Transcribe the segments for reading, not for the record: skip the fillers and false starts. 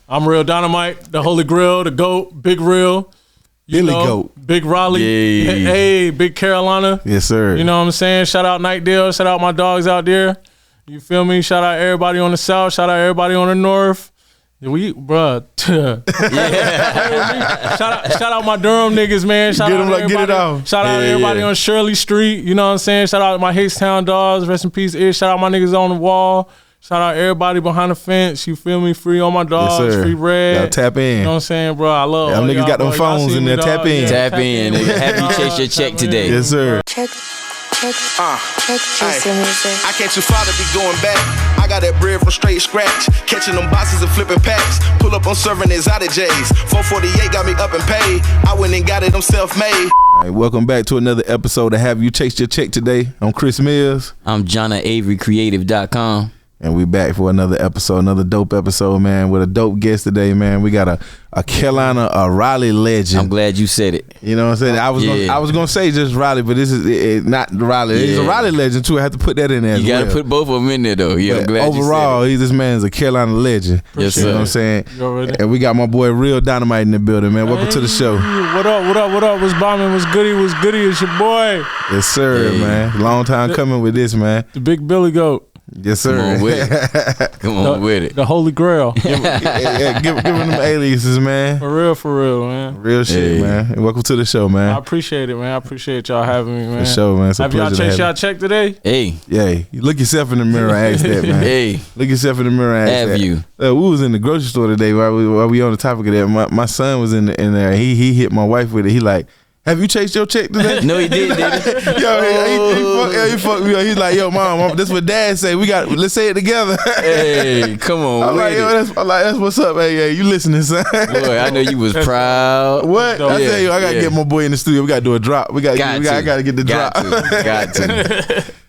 I'm Real Dynamite, the Holy Grail, the GOAT, Big Real. Billy Goat. Big Raleigh. Yeah. Hey, Big Carolina. Yes, sir. You know what I'm saying? Shout out Night Dale. Shout out my dogs out there. You feel me? Shout out everybody on the South. Shout out everybody on the North. Shout out my Durham niggas, man. Shout out everybody. Get it off. Shout out everybody on Shirley Street. You know what I'm saying? Shout out my H-Town dogs. Rest in peace, Ish. Shout out my niggas on the wall. Shout out everybody behind the fence. You feel me? Free on my dogs. Yes, free red. Y'all tap in. You know what I'm saying, bro? I love Y'all niggas got them phones in there. Tap in. Tap in. Have you chase your check today? Yes, sir. Check your music. I catch your father be going back. I got that bread from straight scratch. Catching them boxes and flipping packs. Pull up on serving exotic J's. 448 got me up and paid. I went and got it, I'm self-made. All right, welcome back to another episode of Have You Chased Your Check Today. I'm Chris Mills. I'm John at AveryCreative.com. And we back for another episode, another dope episode, man, with a dope guest today, man. We got a Carolina, a Raleigh legend. I'm glad you said it. You know what I'm saying? I was gonna say just Raleigh, but this is not Raleigh. He's a Raleigh legend too. I have to put that in there. You gotta put both of them in there though. Yeah, I'm glad overall, this man's a Carolina legend. Yes, you know sir. what I'm saying? And we got my boy Real Dynamite in the building, man. Welcome to the show. What up? What's bombing? What's goody? It's your boy. Yes, sir, man. Long time coming with this, man. The Big Billy Goat. Yes, sir. Come on with it. Come on with it. The Holy Grail. Give them aliases, man. For real, man. Real shit, man. And welcome to the show, man. I appreciate it, man. I appreciate y'all having me, man. For sure, man. It's a Have y'all pleasure to chased have y'all check today? Hey. Yeah, you look yourself in the mirror and ask that, man. Hey. Look yourself in the mirror and ask Have that. you? We was in the grocery store today while we on the topic of that. My son was in there. He hit my wife with it. He like, have you chased your check today? No, he didn't. Yo, he fucked me up. He's like, yo, mom, that's what dad say. Let's say it together. Hey, come on. I'm like, yo, that's what's up. Hey, you listening, son? Boy, I know you was proud. What? I tell you, I gotta get my boy in the studio. We gotta do a drop. I gotta get the drop.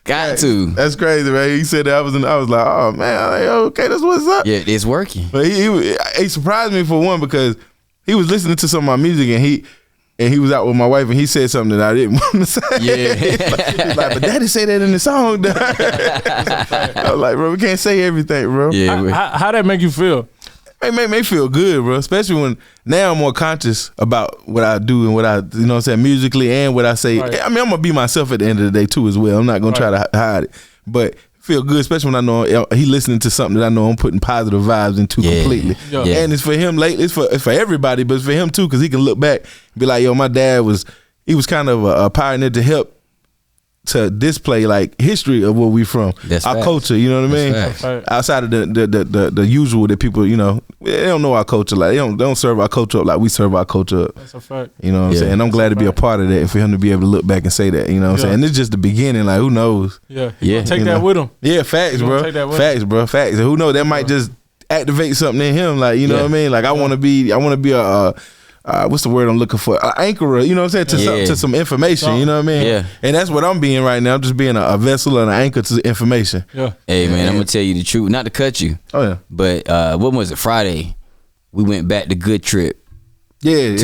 Got to. That's crazy, man. He said that I was like, oh man, like, okay, that's what's up. Yeah, it's working. But he surprised me for one because he was listening to some of my music and he was out with my wife and he said something that I didn't want to say. Yeah. He's like, but daddy say that in the song. I was like, bro, we can't say everything, bro. Yeah. How that make you feel? It make me feel good, bro. Especially when now I'm more conscious about what I do and what I, you know what I'm saying, musically and what I say. Right. I mean, I'm gonna be myself at the end of the day too as well. I'm not gonna try to hide it. But feel good, especially when I know he listening to something that I know I'm putting positive vibes into completely. Yeah. And it's for him lately. It's for everybody, but it's for him too, because he can look back and be like, yo, my dad was kind of a pioneer to help to display like history of where we from. That's our facts. culture, you know what I mean? That's facts. Outside of the usual that people, you know, they don't know our culture, like they don't serve our culture up like we serve our culture up. That's a fact. You know what I'm saying? And I'm glad to be a part of that and for him to be able to look back and say that, you know what I'm saying? And it's just the beginning, like who knows? Yeah. Take that with him. Yeah, facts, bro. Take that with Facts, bro. Facts. And who knows? That might just activate something in him, like, you know what I mean? Like I want to be a what's the word I'm looking for? An anchorer, you know what I'm saying? To some information, you know what I mean? Yeah. And that's what I'm being right now. I'm just being a vessel and an anchor to information. Yeah. Hey, man, I'm going to tell you the truth. Not to cut you. Oh, yeah. But what was it? Friday, we went back to Good Trip. Yeah,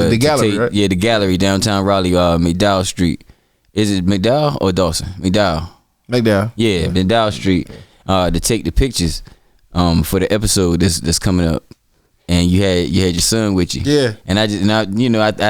the gallery, right? Yeah, the gallery, downtown Raleigh, McDowell Street. Is it McDowell or Dawson? McDowell. Yeah, McDowell Street. To take the pictures for the episode that's coming up. And you had your son with you. Yeah. And I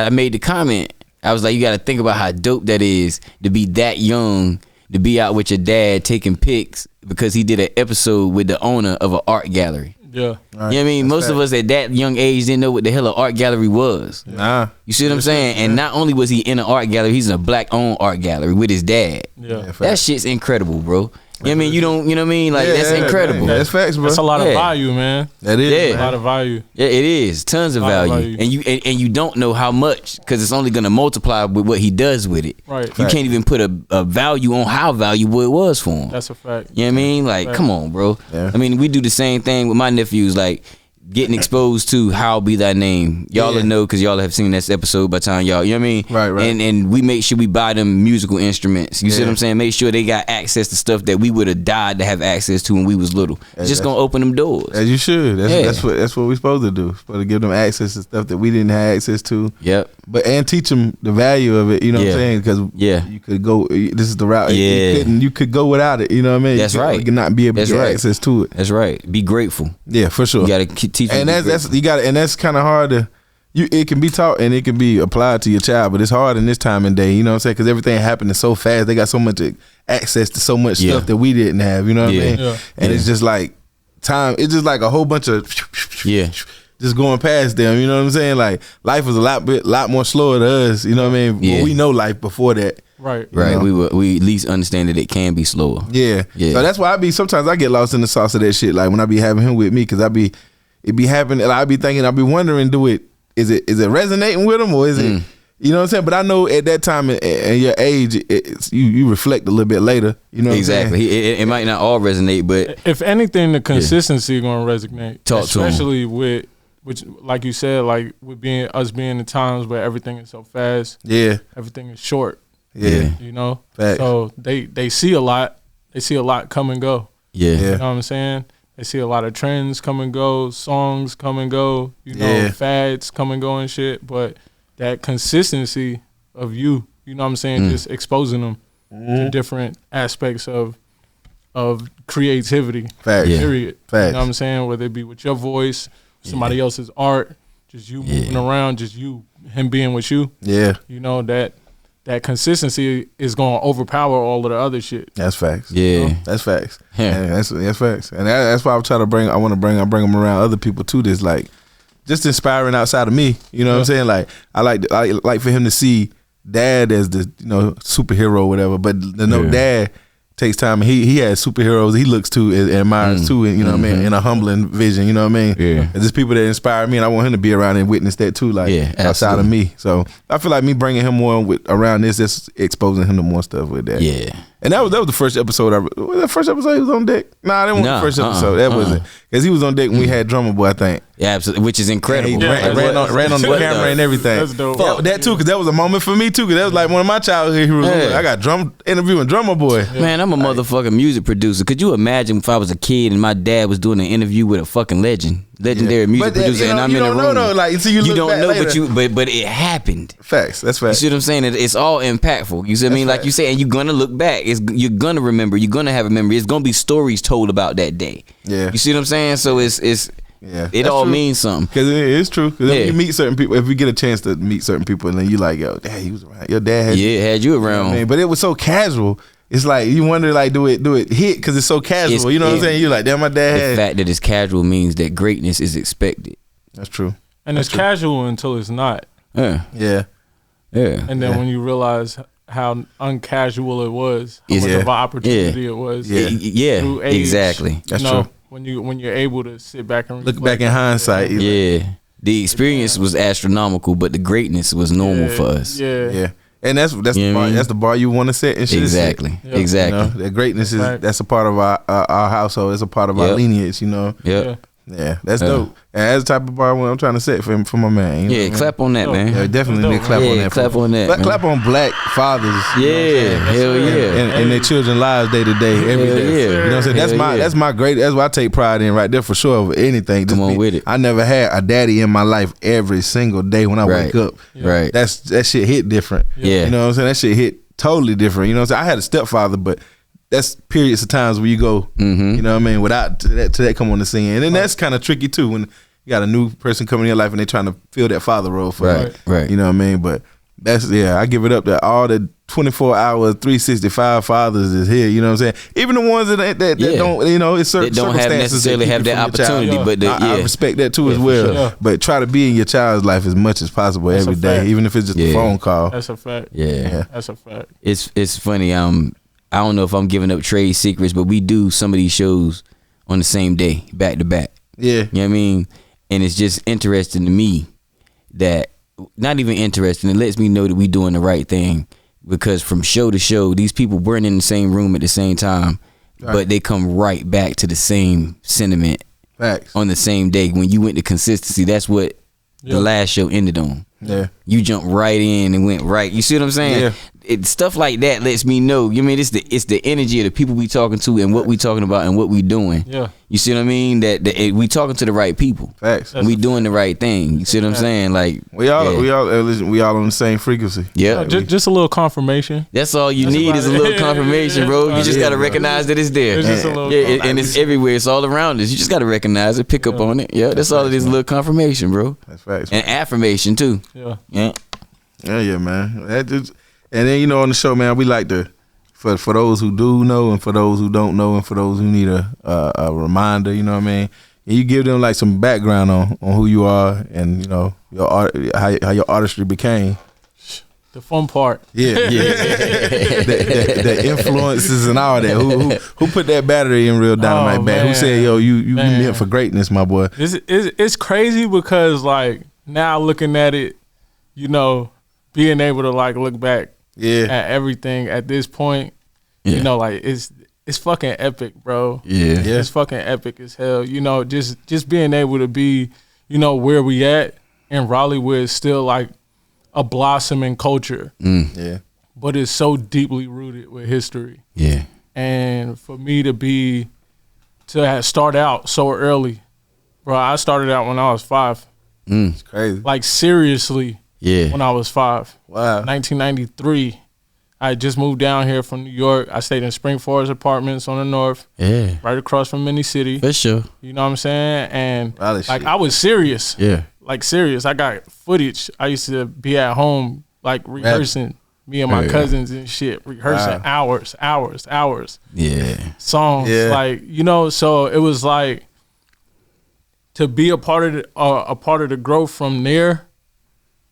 made the comment. I was like, you got to think about how dope that is to be that young, to be out with your dad taking pics because he did an episode with the owner of an art gallery. Yeah. Right. You know what I mean? Most of us at that young age didn't know what the hell an art gallery was. Nah. You see what I'm saying? And not only was he in an art gallery, he's in a black-owned art gallery with his dad. Yeah. That shit's incredible, bro. You know what I mean? You know what I mean? Like, that's incredible. That's facts, bro. That's a lot of value, man. That is. A lot of value. Yeah, it is. Tons of value. And you don't know how much because it's only going to multiply with what he does with it. Right. You can't even put a value on how valuable it was for him. That's a fact. You know what I mean? Like, come on, bro. Yeah. I mean, we do the same thing with my nephews, like getting exposed to How Be Thy Name. Y'all will know because y'all have seen this episode by the time y'all, you know what I mean? Right. And we make sure we buy them musical instruments. You see what I'm saying? Make sure they got access to stuff that we would have died to have access to when we was little. It's just gonna open them doors. As you should. That's what we're supposed to do. Supposed to give them access to stuff that we didn't have access to. Yep. But and teach them the value of it. You know what I'm saying? Because you could go. This is the route. Yeah. You could go without it. You know what I mean? That's right. You could not be able to get access to it. That's right. Be grateful. Yeah, for sure. You gotta teach. And that's you got, and that's kind of hard to. It can be taught and it can be applied to your child, but it's hard in this time and day. You know what I'm saying? Because everything happening so fast. They got so much access to so much stuff that we didn't have. You know what I mean? Yeah. And it's just like time. It's just like a whole bunch of just going past them. You know what I'm saying? Like life was a lot more slower to us. You know what I mean? Yeah. Well, we know life before that. Right. We at least understand that it can be slower. Yeah. So that's why sometimes I get lost in the sauce of that shit. Like when I be having him with me, because it be happening. And I be thinking, I be wondering, is it resonating with them or is it, you know what I'm saying? But I know at that time and your age, you reflect a little bit later. You know what exactly. I'm saying? It might not all resonate, but if anything, the consistency going to resonate. Talk especially with, which like you said, like with us being in times where everything is so fast. Yeah. Everything is short. Yeah. You know? Facts. So they see a lot. They see a lot come and go. Yeah. You know what I'm saying? They see a lot of trends come and go, songs come and go, you know, fads come and go and shit. But that consistency of you know what I'm saying, just exposing them to different aspects of creativity. Facts. Period. Facts. You know what I'm saying? Whether it be with your voice, somebody else's art, just you moving around, just him being with you. Yeah. You know, that consistency is going to overpower all of the other shit. That's facts. Yeah. You know? That's facts. Yeah. That's facts. And that's why I bring them around other people too. This like just inspiring outside of me. You know what I'm saying? Like I like for him to see dad as the, you know, superhero or whatever, but dad takes time. He has superheroes he looks to and admires too, and you know what I mean, in a humbling vision, you know what I mean? Yeah. And just people that inspire me, and I want him to be around and witness that too, like outside of me. So I feel like me bringing him more around this, that's exposing him to more stuff with that. Yeah. And that was the first episode. Was that first episode he was on deck? Nah, that wasn't the first episode. That wasn't, because he was on deck when we had Drummer Boy, I think. Yeah, absolutely, which is incredible. He ran on the camera and everything. That's dope. That too, because that was a moment for me too, because that was like one of my childhood heroes. I got interviewing Drummer Boy. Man, I'm a motherfucking music producer. Could you imagine if I was a kid and my dad was doing an interview with a fucking legendary music producer, and I'm in the room? No, like, so you don't know, later. but it happened. Facts. That's facts. You see what I'm saying? It's all impactful. You see what I mean? Like you say, and you're gonna look back. You're gonna remember. You're gonna have a memory. It's gonna be stories told about that day. Yeah. You see what I'm saying? So it all means something. Because it is true. Because if you meet certain people, if we get a chance to meet certain people, and then you like, yo, dad, he was around. Your dad had you around. You know, but it was so casual. It's like you wonder, like, do it hit because it's so casual. You know what I'm saying? You're like, damn, my dad. The fact that it's casual means that greatness is expected. That's true. And it's casual until it's not. Yeah. And then when you realize how uncasual it was, how much of an opportunity it was. Yeah. Exactly. That's true. When you're able to sit back and look back in hindsight. The experience was astronomical, but the greatness was normal for us. Yeah. And that's the bar you want to set and shit. Exactly. You know, that greatness that's a part of our household. It's a part of our lineage. You know. Yeah, that's dope. And that's the type of bar I'm trying to set for my man. You know clap on that, man. Yeah, definitely need to clap on that. Clap on that. Clap on black fathers. Hell yeah. And their children's lives day to day, every day. You know what I'm saying? That's my great. That's what I take pride in right there for sure. Over anything. Come on with it. I never had a daddy in my life every single day when I wake up. Right. That shit hit different. Yeah. You know what I'm saying? That shit hit totally different. You know what I'm saying? I had a stepfather, but that's periods of times where you go, you know what I mean, without to that come on the scene. And then that's kind of tricky too when you got a new person coming in your life and they trying to fill that father role for you. Right. You know what I mean? But that's, I give it up that all the 24 hours, 365 fathers is here. You know what I'm saying? Even the ones that don't, you know, it's certain don't necessarily have that opportunity. But I respect that too as well. Sure. But try to be in your child's life as much as possible every day, even if it's just a phone call. That's a fact. Yeah. That's a fact. It's funny. I don't know if I'm giving up trade secrets, but we do some of these shows on the same day, back to back. Yeah. You know what I mean? And it's just interesting to me that, not even interesting, it lets me know that we doing the right thing, because from show to show, these people weren't in the same room at the same time, but they come right back to the same sentiment on the same day. When you went to consistency, that's what the last show ended on. Yeah. You jumped right in and went right. You see what I'm saying? Yeah. stuff like that lets me know. You mean it's the energy of the people we talking to and what we talking about and what we doing. Yeah. You see what I mean? That we talking to the right people. Facts. We doing the right thing. You see what I'm saying? Like we all on the same frequency. Yeah. Just a little confirmation. That's all you need is a little confirmation, bro. You just gotta recognize that it's there. It's just a little and it's everywhere. It's all around us. You just gotta recognize it, pick up on it. Yeah, that's all it is. A little confirmation, bro. That's facts. And affirmation too. Yeah. Yeah, man. And then on the show, man, we like to for those who do know and for those who don't know and for those who need a reminder, you know what I mean? And you give them like some background on who you are and your art, how your artistry became. The fun part. Yeah. the influences and all that. Who put that battery in Real Dynamite back? Who said, yo, you meant for greatness, my boy? It's crazy because like now looking at it, being able to like look back at everything at this point, like it's fucking epic, bro. Yeah. It's fucking epic as hell. Just being able to be, where we at in Raleigh, where it's still like a blossoming culture. Yeah. But it's so deeply rooted with history. Yeah. And for me to start out so early, bro, I started out when I was 5. It's crazy. Like seriously. Yeah. When I was 5. Wow. 1993. I just moved down here from New York. I stayed in Spring Forest Apartments on the north. Yeah. Right across from Mini City. For sure. You know what I'm saying? And Raleigh like shit. I was serious. Yeah. Like serious. I got footage. I used to be at home like rehearsing. Me and my cousins and shit. Rehearsing hours. Yeah. Songs. Yeah. Like, so it was like to be a part of the growth from there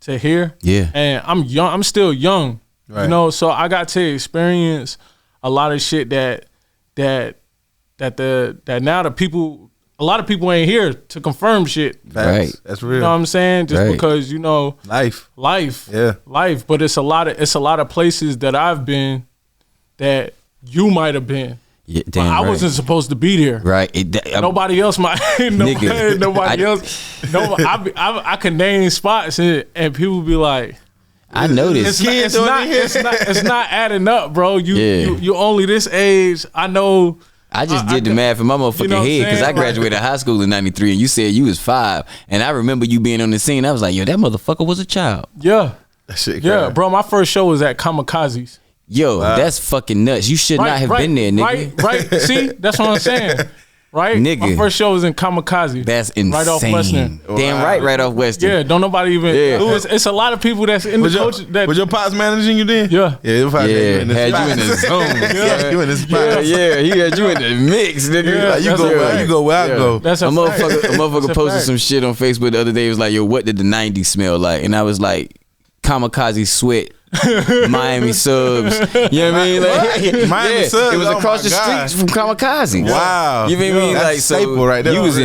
to here. Yeah. And I'm young. I'm still young. Right. So I got to experience a lot of shit that now a lot of people ain't here to confirm shit. Right. That's real. You know what I'm saying? Just because life. Yeah. Life. But it's a lot of places that I've been that you might have been. Yeah, damn I wasn't supposed to be there. Right. Nobody else might. Nobody else. I can name spots and people be like, I noticed. It's not adding up, bro. You only this age. I know. I just did the math in my motherfucking head because I graduated high school in 93 and you said you was 5. And I remember you being on the scene. I was like, yo, that motherfucker was a child. Yeah. That shit yeah, bro. My first show was at Kamikaze's. Yo, that's fucking nuts. You should not have been there, nigga. Right. See, that's what I'm saying. Right? Nigga. My first show was in Kamikaze. That's insane. Right off Western. Damn right off Western. Yeah, don't nobody even. Yeah. It's a lot of people that's in the culture. Was your pops managing you then? Yeah. Yeah, had you in the zone. Yeah, you in the spot. Yeah, he had you in the mix, nigga. Yeah, like, you go where I go. That's a motherfucker posted some shit on Facebook the other day. It was like, yo, what did the 90s smell like? And I was like, Kamikaze Sweat. Miami Subs. You know what I mean? Like, Miami Subs. It was across the street from Kamikaze. Wow. You know what I mean? That's Like, staple right there. You was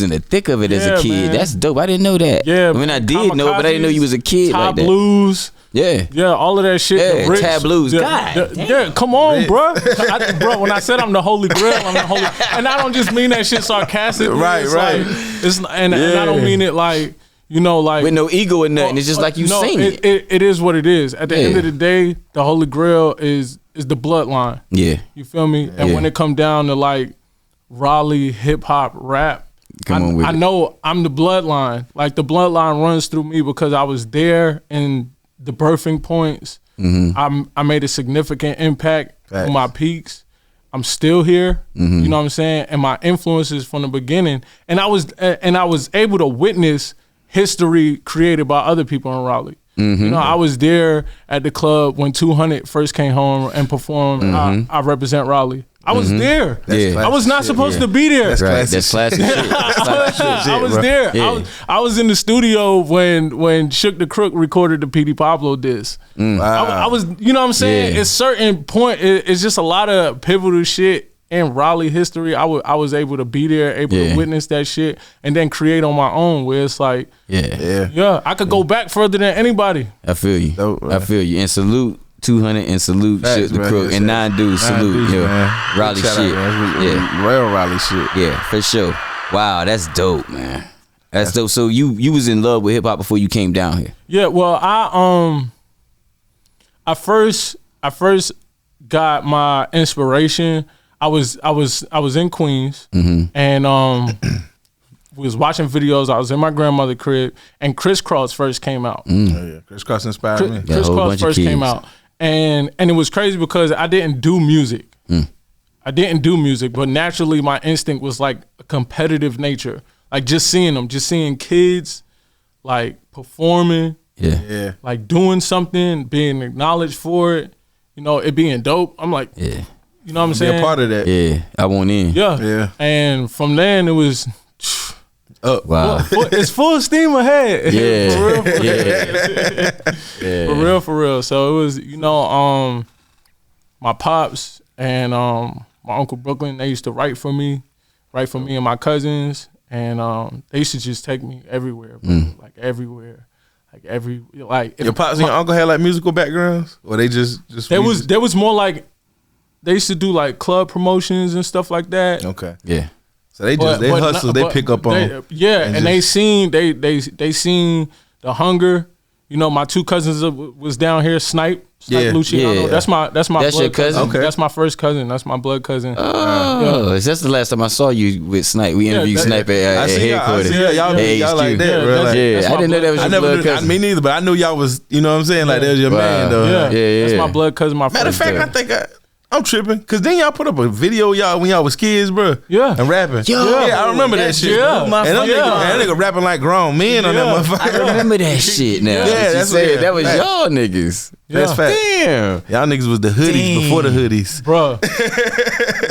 in the thick of it as a kid. Man. That's dope. I didn't know that. Yeah. I mean, I did know, but I didn't know you was a kid like that. Blues. Yeah, all of that shit. Yeah, the Ritz, tabloos. God, yeah, come on, bro. Bro, when I said I'm the Holy Grail, I'm the Holy. And I don't just mean that shit sarcastically. Right. And I don't mean it like. Like with no ego or nothing. It's just like you sing it. It is what it is. At the end of the day, the Holy Grail is the bloodline. Yeah. You feel me? And when it come down to like Raleigh hip hop rap, I know I'm the bloodline. Like the bloodline runs through me because I was there in the birthing points. Mm-hmm. I made a significant impact on my peaks. I'm still here. Mm-hmm. You know what I'm saying? And my influences from the beginning. And I was able to witness history created by other people in Raleigh. Mm-hmm. I was there at the club when 200 first came home and performed. Mm-hmm. I represent Raleigh. I was there. I was not supposed to be there. That's right. That's classic shit. I was there. Yeah. I was in the studio when Shook the Crook recorded the P.D. Pablo disc. Wow. I was, you know what I'm saying? Yeah. It's certain point. It's just a lot of pivotal shit in Raleigh history. I was able to be there, able to witness that shit, and then create on my own. Where it's like, I could go back further than anybody. I feel you. Dope, I feel you. And salute 200 and salute Shook the Crook and 9 dudes salute. Raleigh shit. Real Raleigh shit. Yeah, for sure. Wow, that's dope, man. That's dope. So you was in love with hip hop before you came down here? Yeah. Well, I first got my inspiration. I was in Queens, and was watching videos. I was in my grandmother's crib, and Crisscross first came out. Oh, yeah. Crisscross inspired me. Crisscross first came out, and it was crazy because I didn't do music. I didn't do music, but naturally my instinct was like a competitive nature. Like just seeing kids like performing, like doing something, being acknowledged for it, you know, it being dope. I'm like, you know what I'm saying? Be a part of that. Yeah, I want in. Yeah. And from then it was, wow. it's full steam ahead. Yeah. For real. So it was, you know, my pops and my Uncle Brooklyn, they used to write for me and my cousins. And they used to just take me everywhere, bro. Like everywhere. Your pops and your uncle had like musical backgrounds? Or they just there was more like they used to do like club promotions and stuff like that. Okay. Yeah. So they hustle, they pick up on. And they seen the hunger. You know, my two cousins was down here, Snipe Luciano. Yeah. That's my blood your cousin? Okay. That's my first cousin. That's my blood cousin. Oh, that's the last time I saw you with Snipe. We interviewed Snipe at headquarters. Y'all like that, bro. I didn't know that was your blood cousin. Me neither, but I knew y'all was, you know what I'm saying? Like that was your man, though. Yeah. That's my blood cousin. Matter of fact, I think I'm tripping, cause then y'all put up a video y'all when y'all was kids, bro. Yeah, and rapping. Yeah, I remember that shit. Yeah, and that nigga rapping like grown men on that motherfucker. I remember that shit now. Yeah, that's what that was y'all niggas. That's fact. Damn, y'all niggas was the hoodies before the hoodies, bro.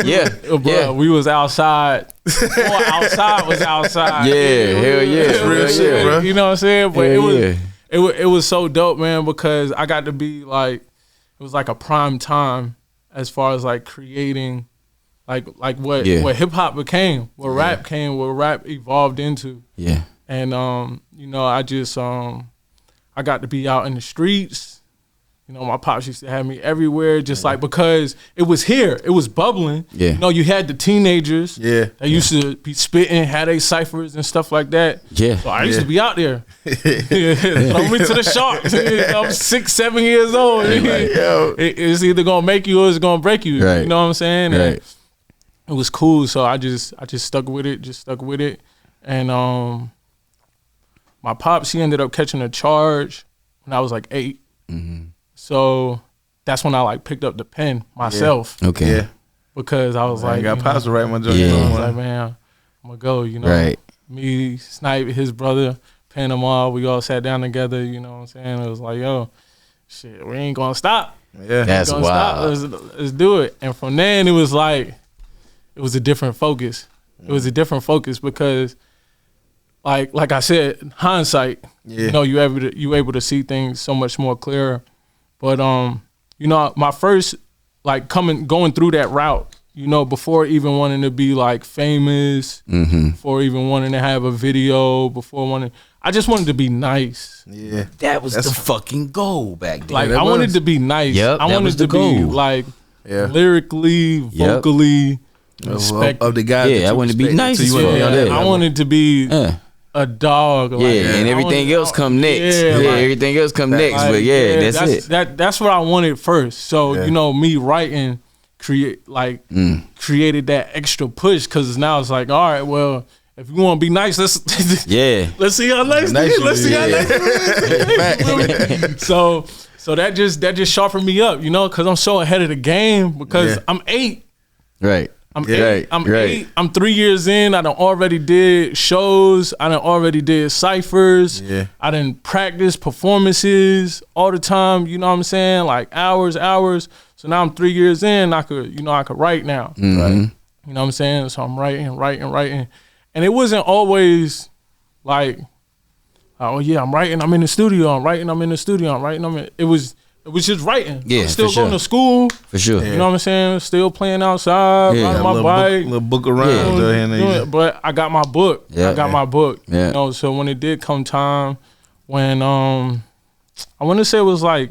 Yeah, we was outside. Outside was outside. Yeah, hell yeah, real shit, bro. You know what I'm saying? But it was so dope, man, because I got to be like, it was like a prime time. As far as like creating, like what hip hop became, what rap came, what rap evolved into. Yeah. And you know, I just I got to be out in the streets. You know, my pops used to have me everywhere, just like because it was here, it was bubbling. Yeah. You know, you had the teenagers. That used to be spitting, had they ciphers and stuff like that. Yeah. So I used to be out there. Throw me to the sharks. I'm 6-7 years old. It's either gonna make you or it's gonna break you. Right. You know what I'm saying? Right. And it was cool. So I just stuck with it. And my pops, he ended up catching a charge when I was like 8. Mm-hmm. So that's when I like picked up the pen myself. Yeah. Okay. Yeah. Because I was like, I got pops to write my joint. Yeah. I was like, man, I'm gonna go. You know, Right. Me, Snipe, his brother, Panama, we all sat down together. You know what I'm saying? It was like, yo, shit, we ain't gonna stop. Yeah, that's wild. Let's do it. And from then it was like, it was a different focus. It was a different focus because, like I said, hindsight. You know, you able to see things so much more clearer. But you know, my first like going through that route, you know, before even wanting to be like famous, before even wanting to have a video, I just wanted to be nice. Yeah, that was the fucking goal back then. Like I wanted to be nice. Yep, I wanted to be like lyrically, vocally, of the guys. Yeah, I wanted to be nice. I wanted to be a dog. Like, and everything else come next. Everything else come next. But that's it. That's what I wanted first. So you know, me writing created that extra push because now it's like, all right, well, if you want to be nice, let's see how nice it is. Let's see how nice it is. So that just sharpened me up, you know, because I'm so ahead of the game because I'm 8. Right. I'm 8. I'm 8. I'm 3 years in. I done already did shows. I done already did ciphers. Yeah. I done practiced performances all the time. You know what I'm saying? Like hours. So now I'm 3 years in. I could write now. Mm-hmm. Right. You know what I'm saying? So I'm writing. And it wasn't always like, oh yeah, I'm writing. I'm in the studio. I'm writing. It was just writing. Yeah, I'm still going to school. For sure. You know what I'm saying? Still playing outside, riding my bike. Little book around. But I got my book. Yeah. You know, so when it did come time, when I want to say it was like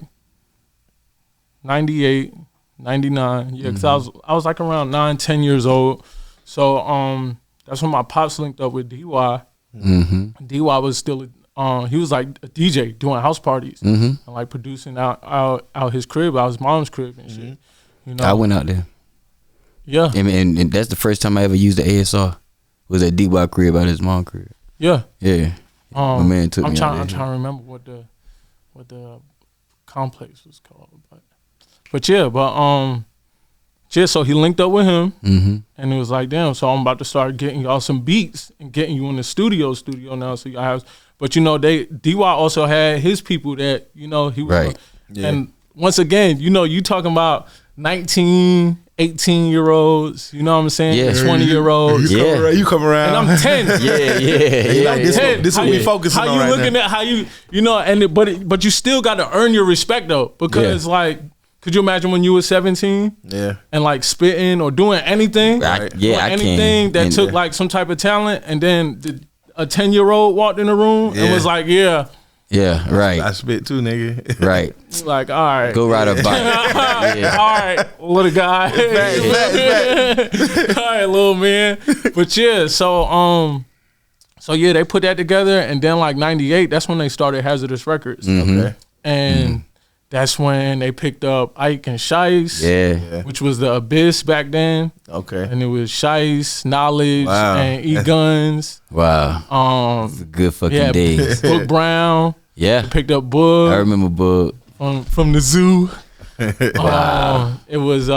98, 99. Yeah, because I was like around 9-10 years old. So that's when my pops linked up with DY. DY was still he was like a DJ doing house parties and like producing out his crib, out his mom's crib and shit. You know, I went out there. Yeah, and that's the first time I ever used the ASR. Was at D-Wop crib out his mom's crib. Yeah. My man took me. I'm trying to remember what the complex was called, but yeah, so he linked up with him, and it was like, damn. So I'm about to start getting y'all some beats and getting you in the studio now. So y'all have, but you know, D-Wop also had his people that he was right. And once again, you talking about 19, 18-year-olds, you know what I'm saying? Yeah. 20-year-olds. You come around. And I'm 10. Like, this is what we focusing on right now. How you looking at how you but you still got to earn your respect though, because like, could you imagine when you were 17? Yeah. And like spitting or doing anything? I anything can. that took like some type of talent, and then a 10-year-old walked in the room and was like, yeah, right. I spit too, nigga. Right. Like, all right. Go ride a bike. All right, little guy. All right, little man. But yeah, so they put that together, and then like 98, that's when they started Hazardous Records. Okay. And that's when they picked up Ike and Shice, which was the Abyss back then. Okay. And it was Shice, Knowledge, and E-Guns. Wow. Good fucking days. Book Brown. Yeah. They picked up Boog. I remember Boog. From the zoo. Wow. It was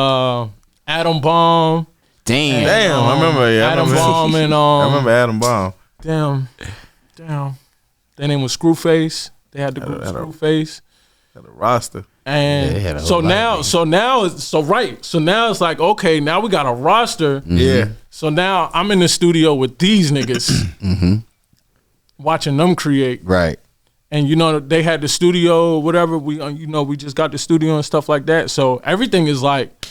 Adam Bomb. Damn. I remember. Adam Bomb and I remember Adam Bomb. Damn. Their name was Screwface. They had the group Screwface. Had a roster. And so now it's like, okay, now we got a roster. Yeah. So now I'm in the studio with these niggas, watching them create. Right. And they had the studio, whatever. We just got the studio and stuff like that. So everything is like,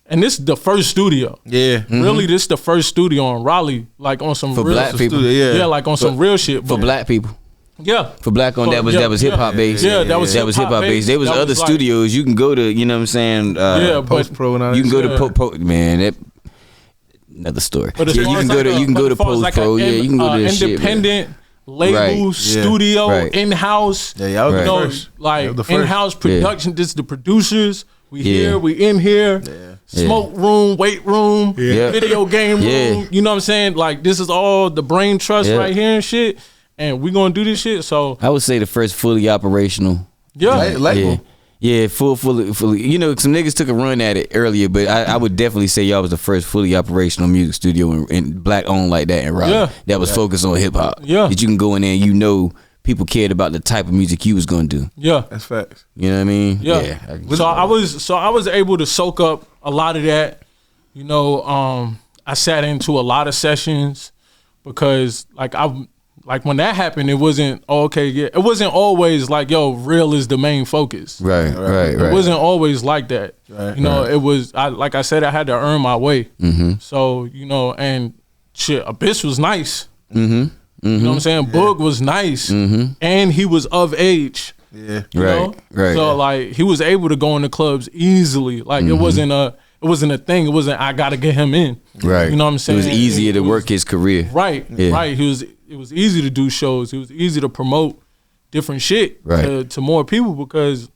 and this is the first studio. Yeah. Really, this is the first studio in Raleigh, like on some for real black people. Studio, yeah, like on some real shit. For black people. Yeah. For black on that was hip hop based. Yeah, that was hip hop based. There was that other was like, studios you can go to, you know what I'm saying? Post Pro and all that. You can go shit. to man, that another story. But You can go to Post Pro. Yeah, you can go to this independent shit, label, studio, right. in-house. Yeah, y'all Right. the first. Like the first. in-house production. This is the producers. We Yeah. here, we in here. Yeah. Smoke room, weight room, Yeah. video game room. You know what I'm saying? Like this is all the brain trust right here and shit. And we gonna do this shit. So I would say the first fully operational. Label. Yeah, fully. You know, some niggas took a run at it earlier, but I would definitely say y'all was the first fully operational music studio in black owned like that in Raleigh. That was focused on hip hop. Yeah. That you can go in there and people cared about the type of music you was gonna do. Yeah. That's facts. You know what I mean? Yeah. So I was able to soak up a lot of that. I sat into a lot of sessions because like when that happened, it wasn't it wasn't always like, real is the main focus. Right. It wasn't always like that. Right. It was like I said, I had to earn my way. So, and shit, Abyss was nice. You know what I'm saying? Boog was nice. And he was of age. Yeah. Right. So like he was able to go in the clubs easily. Like it wasn't a thing. It wasn't I gotta get him in. Right. You know what I'm saying? It was easier to work his career. Right. Yeah. Right. It was easy to do shows. It was easy to promote different shit to more people because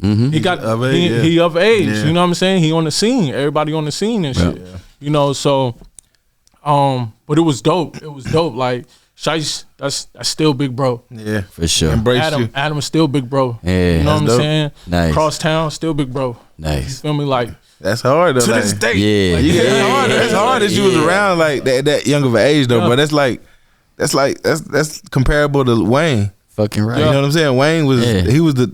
he got he of age. Yeah. You know what I'm saying? He on the scene. Everybody on the scene and shit. Yeah. So but it was dope. It was dope. Like Shice, that's still big bro. Yeah. For sure. Embrace you. Adam is still big bro. Yeah. You know what I'm dope. saying? Nice. Crosstown, still big bro. Nice. You feel me? Like That's hard though. to like, this day. Yeah. It's hard that you was around like that young of an age though. But that's comparable to Wayne. Fucking right. You know what I'm saying? Wayne was he was the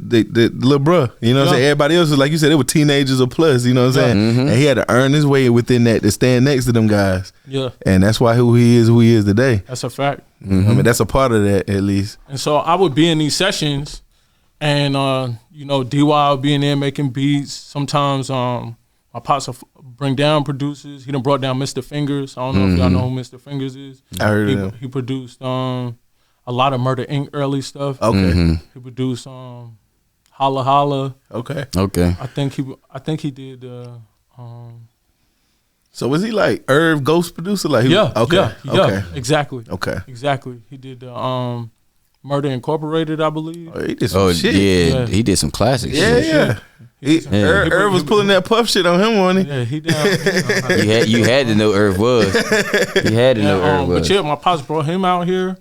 little bruh. You know what I'm saying? Everybody else was like you said, they were teenagers or plus. You know what I'm saying? And he had to earn his way within that to stand next to them guys. Yeah. And that's why who he is today. That's a fact. I mean, that's a part of that at least. And so I would be in these sessions and DY would be in there making beats. Sometimes my pops will bring down producers. He done brought down Mr. Fingers. I don't know if y'all know who Mr. Fingers is. I heard of him. He produced a lot of Murder Inc. early stuff. Okay. He produced Holla Holla. Okay. Okay. I think he did So was he like Irv Ghost producer? Like Okay. Okay. Exactly. Okay. Exactly. He did Murder Incorporated, I believe. Oh, he did some shit. Yeah, he did some classic shit. Yeah. Irv was pulling that puff shit on him, wasn't he? Yeah, he down. You had to know Irv was. You had to know Irv was. But yeah, my pops brought him out here,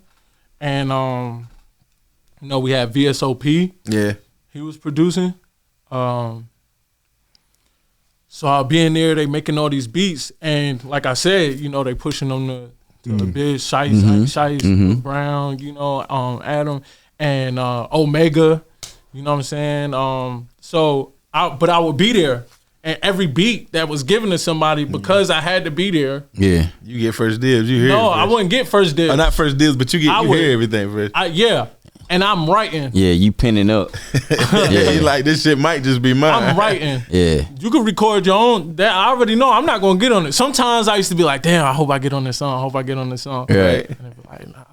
and you know, we had VSOP. Yeah, he was producing. So I being there, they making all these beats, and like I said, you know, they pushing on the big Shice, Brown, you know, Adam and Omega. You know what I'm saying? But I would be there, and every beat that was given to somebody, because I had to be there. Yeah, you get first dibs. You hear? No, I wouldn't get first dibs. Not first dibs, but you hear everything first. Yeah, and I'm writing. Yeah, you pinning up. Yeah, like this shit might just be mine. I'm writing. Yeah, you can record your own. That I already know. I'm not gonna get on it. Sometimes I used to be like, damn, I hope I get on this song. I hope I get on this song. Right. And I'd be like, nah.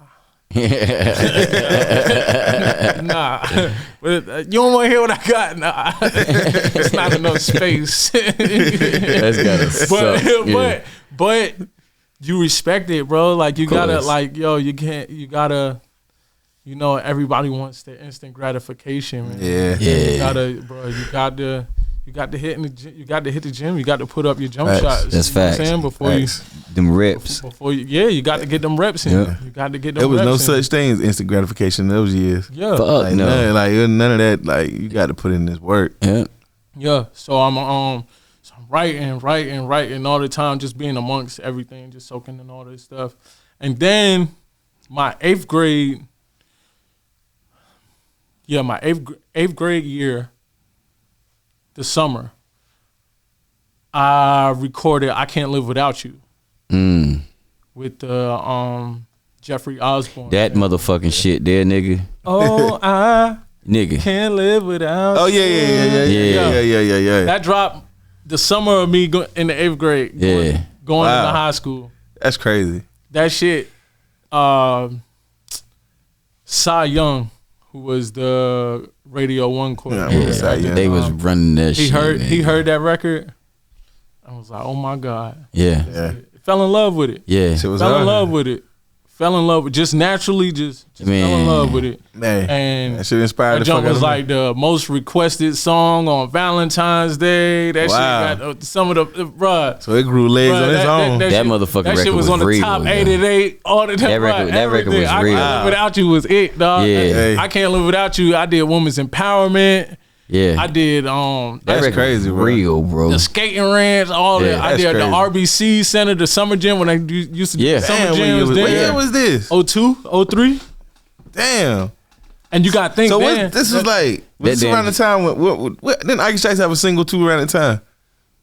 Nah, but you don't want to hear what I got. Nah, it's not enough space. That's gotta suck. But you respect it, bro. Like you gotta, like, yo, you gotta, you know, everybody wants the instant gratification, man. Yeah. You gotta, bro. You got to hit in the gym. You got to hit the gym. You got to put up your jump shots. That's facts. You know what I'm saying? Before them reps. You got to get them reps in. Yeah. You got to get them. There was reps no in. such thing as instant gratification in those years. Yeah, fuck no. None of that. Like you got to put in this work. Yeah, yeah. So I'm writing all the time, just being amongst everything, just soaking in all this stuff. And then my eighth grade year. The summer, I recorded "I Can't Live Without You" with Jeffrey Osborne. That motherfucking shit there, nigga. Oh, I nigga can't live without. Oh yeah. That dropped the summer of me in the 8th grade. Going into high school. That's crazy. That shit. Cy Young, who was the Radio 1 coordinator. They was running that shit. He heard that record. I was like, oh my God. Yeah. Fell in love with it. Yeah. Fell in love with it. Fell in love with just naturally just fell in love with it. Man. And that shit inspired the jump was like the most requested song on Valentine's Day. That shit got some of the bruh. So it grew legs on its own. That motherfucking record shit was on the real, top 88. All that record was real. I Can't Live Without You was it, dog. Yeah. I Can't Live Without You. I did Women's Empowerment. Yeah, I did. That's crazy, bro. Real, bro. The skating ranch, all that. I did the RBC Center, the summer gym when I used to do summer gyms. What year was this? 02, 03. Damn. And you got to think. So this was like was this around the time when didn't Ike Shice have a single too around the time?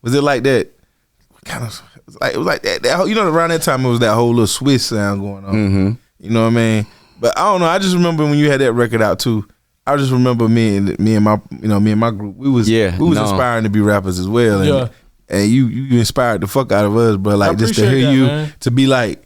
Was it like that? What kind of? It was like that. You know, around that time it was that whole little Swiss sound going on. Mm-hmm. You know what I mean? But I don't know. I just remember when you had that record out too. I just remember me and my group. We was inspiring to be rappers as well. And you inspired the fuck out of us, bro. Like just to hear you, man. To be like,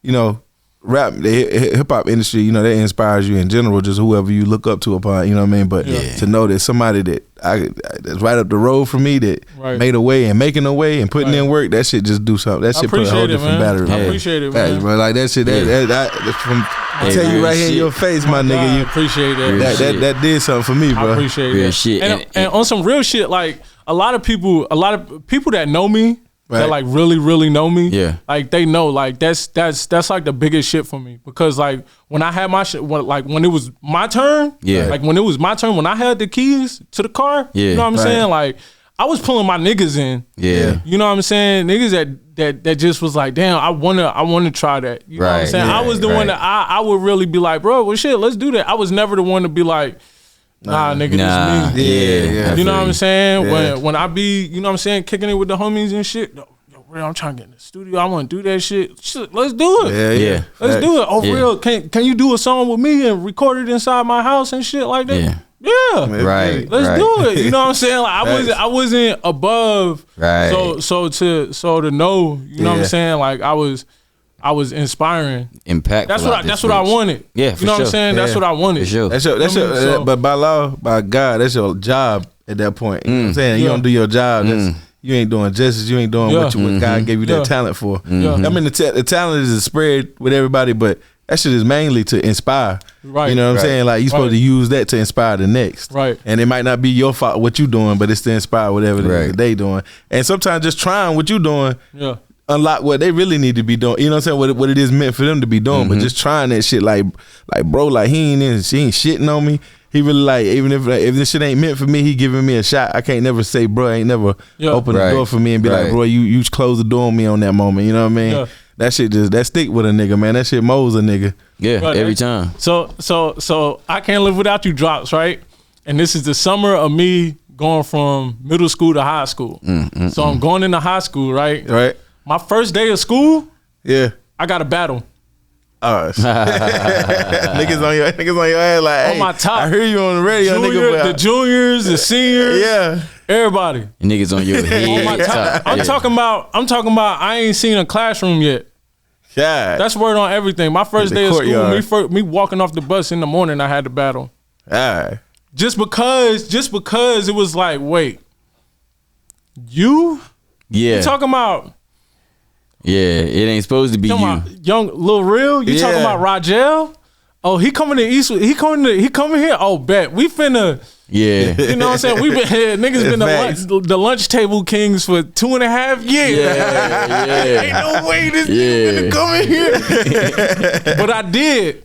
you know, rap, the hip hop industry, you know, that inspires you in general. Just whoever you look up to upon, you know what I mean. But to know that somebody that's right up the road from me that made a way and making a way and putting in work, that shit just do something. That shit put a whole different battery. I appreciate it, man. Bro. Like that shit. That from. I tell you right here in your face, my nigga. You appreciate that. That did something for me, bro. I appreciate real that. Shit. And on some real shit, like a lot of people that know me, that like really know me, like they know, like that's like the biggest shit for me, because like when I had my shit, like when it was my turn, like when it was my turn, when I had the keys to the car, you know what I'm saying, like I was pulling my niggas in, you know what I'm saying, niggas that just was like, damn, I wanna try that, you know what I'm saying. I was the one that I would really be like, bro, well shit, let's do that. I was never the one to be like, nah, nigga, this me. You know what I'm saying? When I be, you know what I'm saying, kicking it with the homies and shit, yo, real, I'm trying to get in the studio. I want to do that shit. Shit, let's do it. Let's do it. Oh, real, can you do a song with me and record it inside my house and shit like that? Yeah. Right. Let's do it. You know what I'm saying? Like I wasn't above. Right. So to know, you know what I'm saying? Like I was inspiring. Impactful. That's what I wanted. Yeah, for you know what I'm sure. saying? That's what I wanted. For sure. That's your but by law, by God, that's your job at that point. You know what I'm saying? You don't do your job. You ain't doing justice. You ain't doing what God gave you that talent for. I mean, the talent is spread with everybody, but that shit is mainly to inspire. Right. You know what I'm saying? Like, you supposed to use that to inspire the next. Right. And it might not be your fault what you doing, but it's to inspire whatever it is that they doing. And sometimes just trying what you doing unlock what they really need to be doing. You know what I'm saying? What it is meant for them to be doing. But just trying that shit like bro, like she ain't shitting on me. He really like, even if this shit ain't meant for me, he giving me a shot. I can't never say, bro, ain't never open the door for me and be like, bro, you close the door on me on that moment. You know what I mean? Yeah. That shit that stick with a nigga, man. That shit molds a nigga. Yeah, right, every time. So I Can't Live Without You drops, right? And this is the summer of me going from middle school to high school. So I'm going into high school, right? Right. My first day of school, I got a battle. Niggas on your ass like, hey, on my top. I hear you on the radio, the juniors, the seniors, everybody. Niggas on your head. On my top. I'm talking about. I ain't seen a classroom yet. Yeah, that's word on everything. My first day of school, me walking off the bus in the morning, I had the battle. Just because it was like, wait, you talking about? Yeah, it ain't supposed to be you. Young Lil Real, you talking about Rogel? Oh, he coming to Eastwood. He coming here. Oh, bet we finna. Yeah, you know what I'm saying? We been here. Niggas been the lunch table kings for 2.5 years. Yeah. Ain't no way this nigga finna come in here. But I did.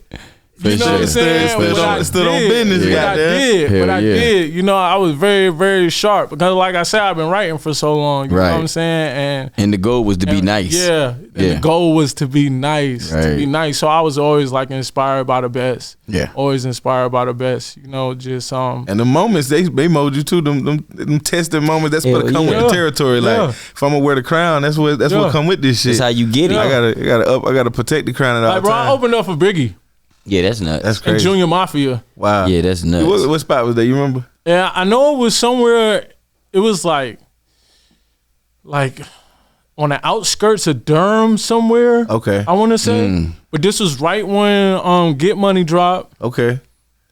You know what I'm saying? Stood on business. I did. You know, I was very, very sharp because, like I said, I've been writing for so long. You know what I'm saying? And the goal was to be nice. Yeah. The goal was to be nice. To be nice. So I was always like inspired by the best. Yeah. Always inspired by the best. You know, just And the moments they mold you too. Them testing moments. That's what come with the territory. Like if I'm gonna wear the crown, that's what come with this shit. That's how you get it. I gotta protect the crown at all bro, time. I opened up for Biggie. Yeah, that's nuts. That's crazy. And Junior Mafia. Wow. Yeah, that's nuts. What spot was that? You remember? Yeah, I know it was somewhere. It was like on the outskirts of Durham somewhere. Okay. I want to say. But this was right when Get Money dropped. Okay.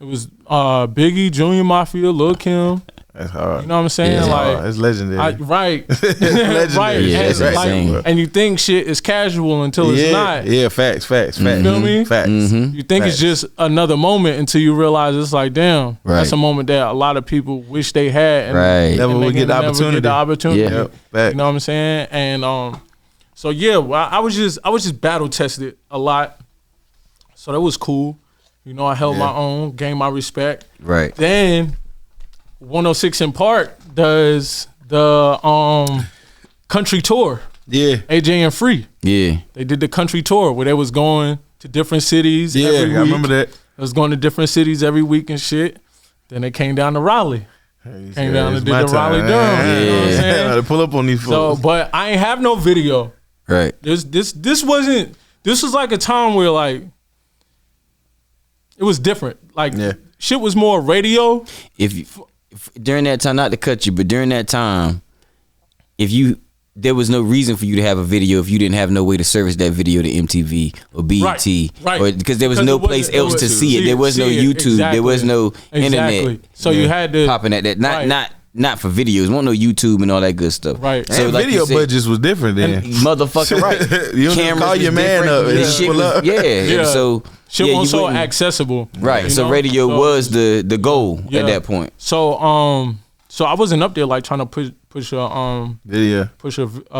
It was Biggie, Junior Mafia, Lil' Kim. That's hard. You know what I'm saying? Yeah, like it's legendary. Right. Legendary. Right. Yeah, and you think shit is casual until it's not. Yeah, facts. You feel me? Facts. You think it's just another moment until you realize it's like, damn, that's a moment that a lot of people wish they had. And never would get the opportunity. Yeah. You know what I'm saying? And so yeah, I was just battle tested a lot. So that was cool. You know, I held my own, gained my respect. Right. Then 106 in Park does the country tour. Yeah. AJ and Free. Yeah. They did the country tour where they was going to different cities every week. I remember that. They was going to different cities every week and shit. Then they came down to Raleigh. Came down and did the Raleigh Durham. Yeah. You know what I'm saying? To pull up on these folks. So, but I ain't have no video. Right. This was like a time where like it was different. Like shit was more radio. If during that time, not to cut you, but during that time, there was no reason for you to have a video if you didn't have no way to service that video to MTV or BET, right? Or because there was no place else to see it. There was no YouTube. Exactly. There was no internet. So you had to popping at that. Not for videos. Won't no YouTube and all that good stuff. Right. So and like video budgets was different then. Motherfucker, right? You don't call your man up and just pull up. Yeah. So shit wasn't so accessible. Right. So radio was the goal at that point. So I wasn't up there like trying to push a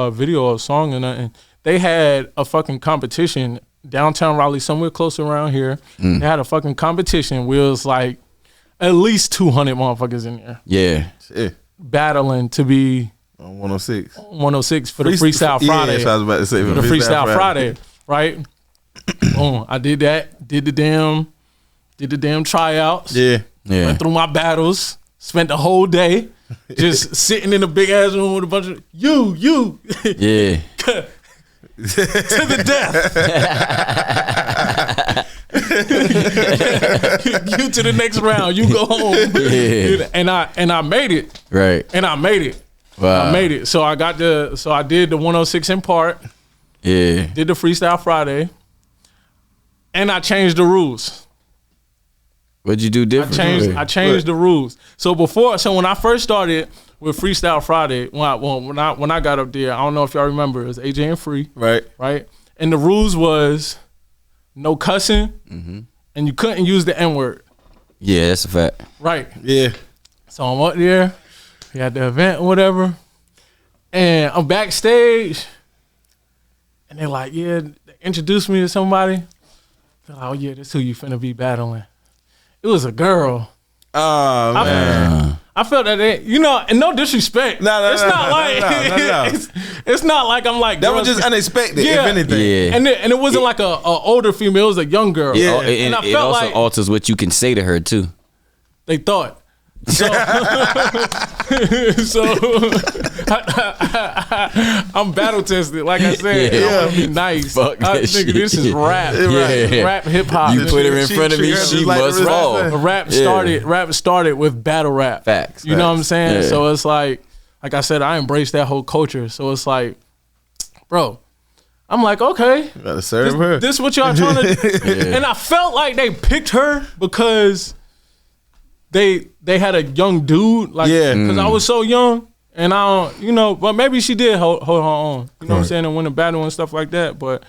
video or a song or nothing. They had a fucking competition downtown Raleigh, somewhere close around here. They had a fucking competition where it was like at least 200 motherfuckers in there. Yeah. Battling to be on 106. 106 for the Freestyle Friday. Yeah, I was about to say for the Freestyle Friday, right? I did that. Did the damn tryouts. Yeah. Went through my battles. Spent the whole day just sitting in a big ass room with a bunch of you. Yeah. To the death. You to the next round. You go home. Yeah. And I made it. Right. And I made it. Wow. I made it. So I did the 106 in Park. Yeah. Did the Freestyle Friday. And I changed the rules. What'd you do different? I changed the rules. So when I first started with Freestyle Friday, when I got up there, I don't know if y'all remember, it was AJ and Free. Right. And the rules was no cussing, and you couldn't use the N-word. Yeah, that's a fact. Right. Yeah. So I'm up there. We had the event or whatever. And I'm backstage. And they're like, yeah, they introduced me to somebody. They're like, oh, yeah, this who you finna be battling. It was a girl. Oh, man. I felt that, and no disrespect. No, it's not like it's not like I'm like that was just unexpected. Yeah. If anything, Yeah. And it wasn't like a older female. It was a young girl. Yeah. And I it felt also like alters what you can say to her too. they thought. So, I'm battle tested. Like I said, I want to be nice. Fuck that Nigga, this is shit. rap. Yeah. Rap, hip hop. You put her in front of me, she must fall. Rap started with battle rap. Facts. You know what I'm saying? Yeah. So it's like I said, I embrace that whole culture. So it's like, bro, I'm like, okay, you gotta serve her. This what y'all trying to do? And I felt like they picked her because they had a young dude, like, because I was so young, and I don't, but maybe she did hold her own, you know what I'm saying, and win a battle and stuff like that, but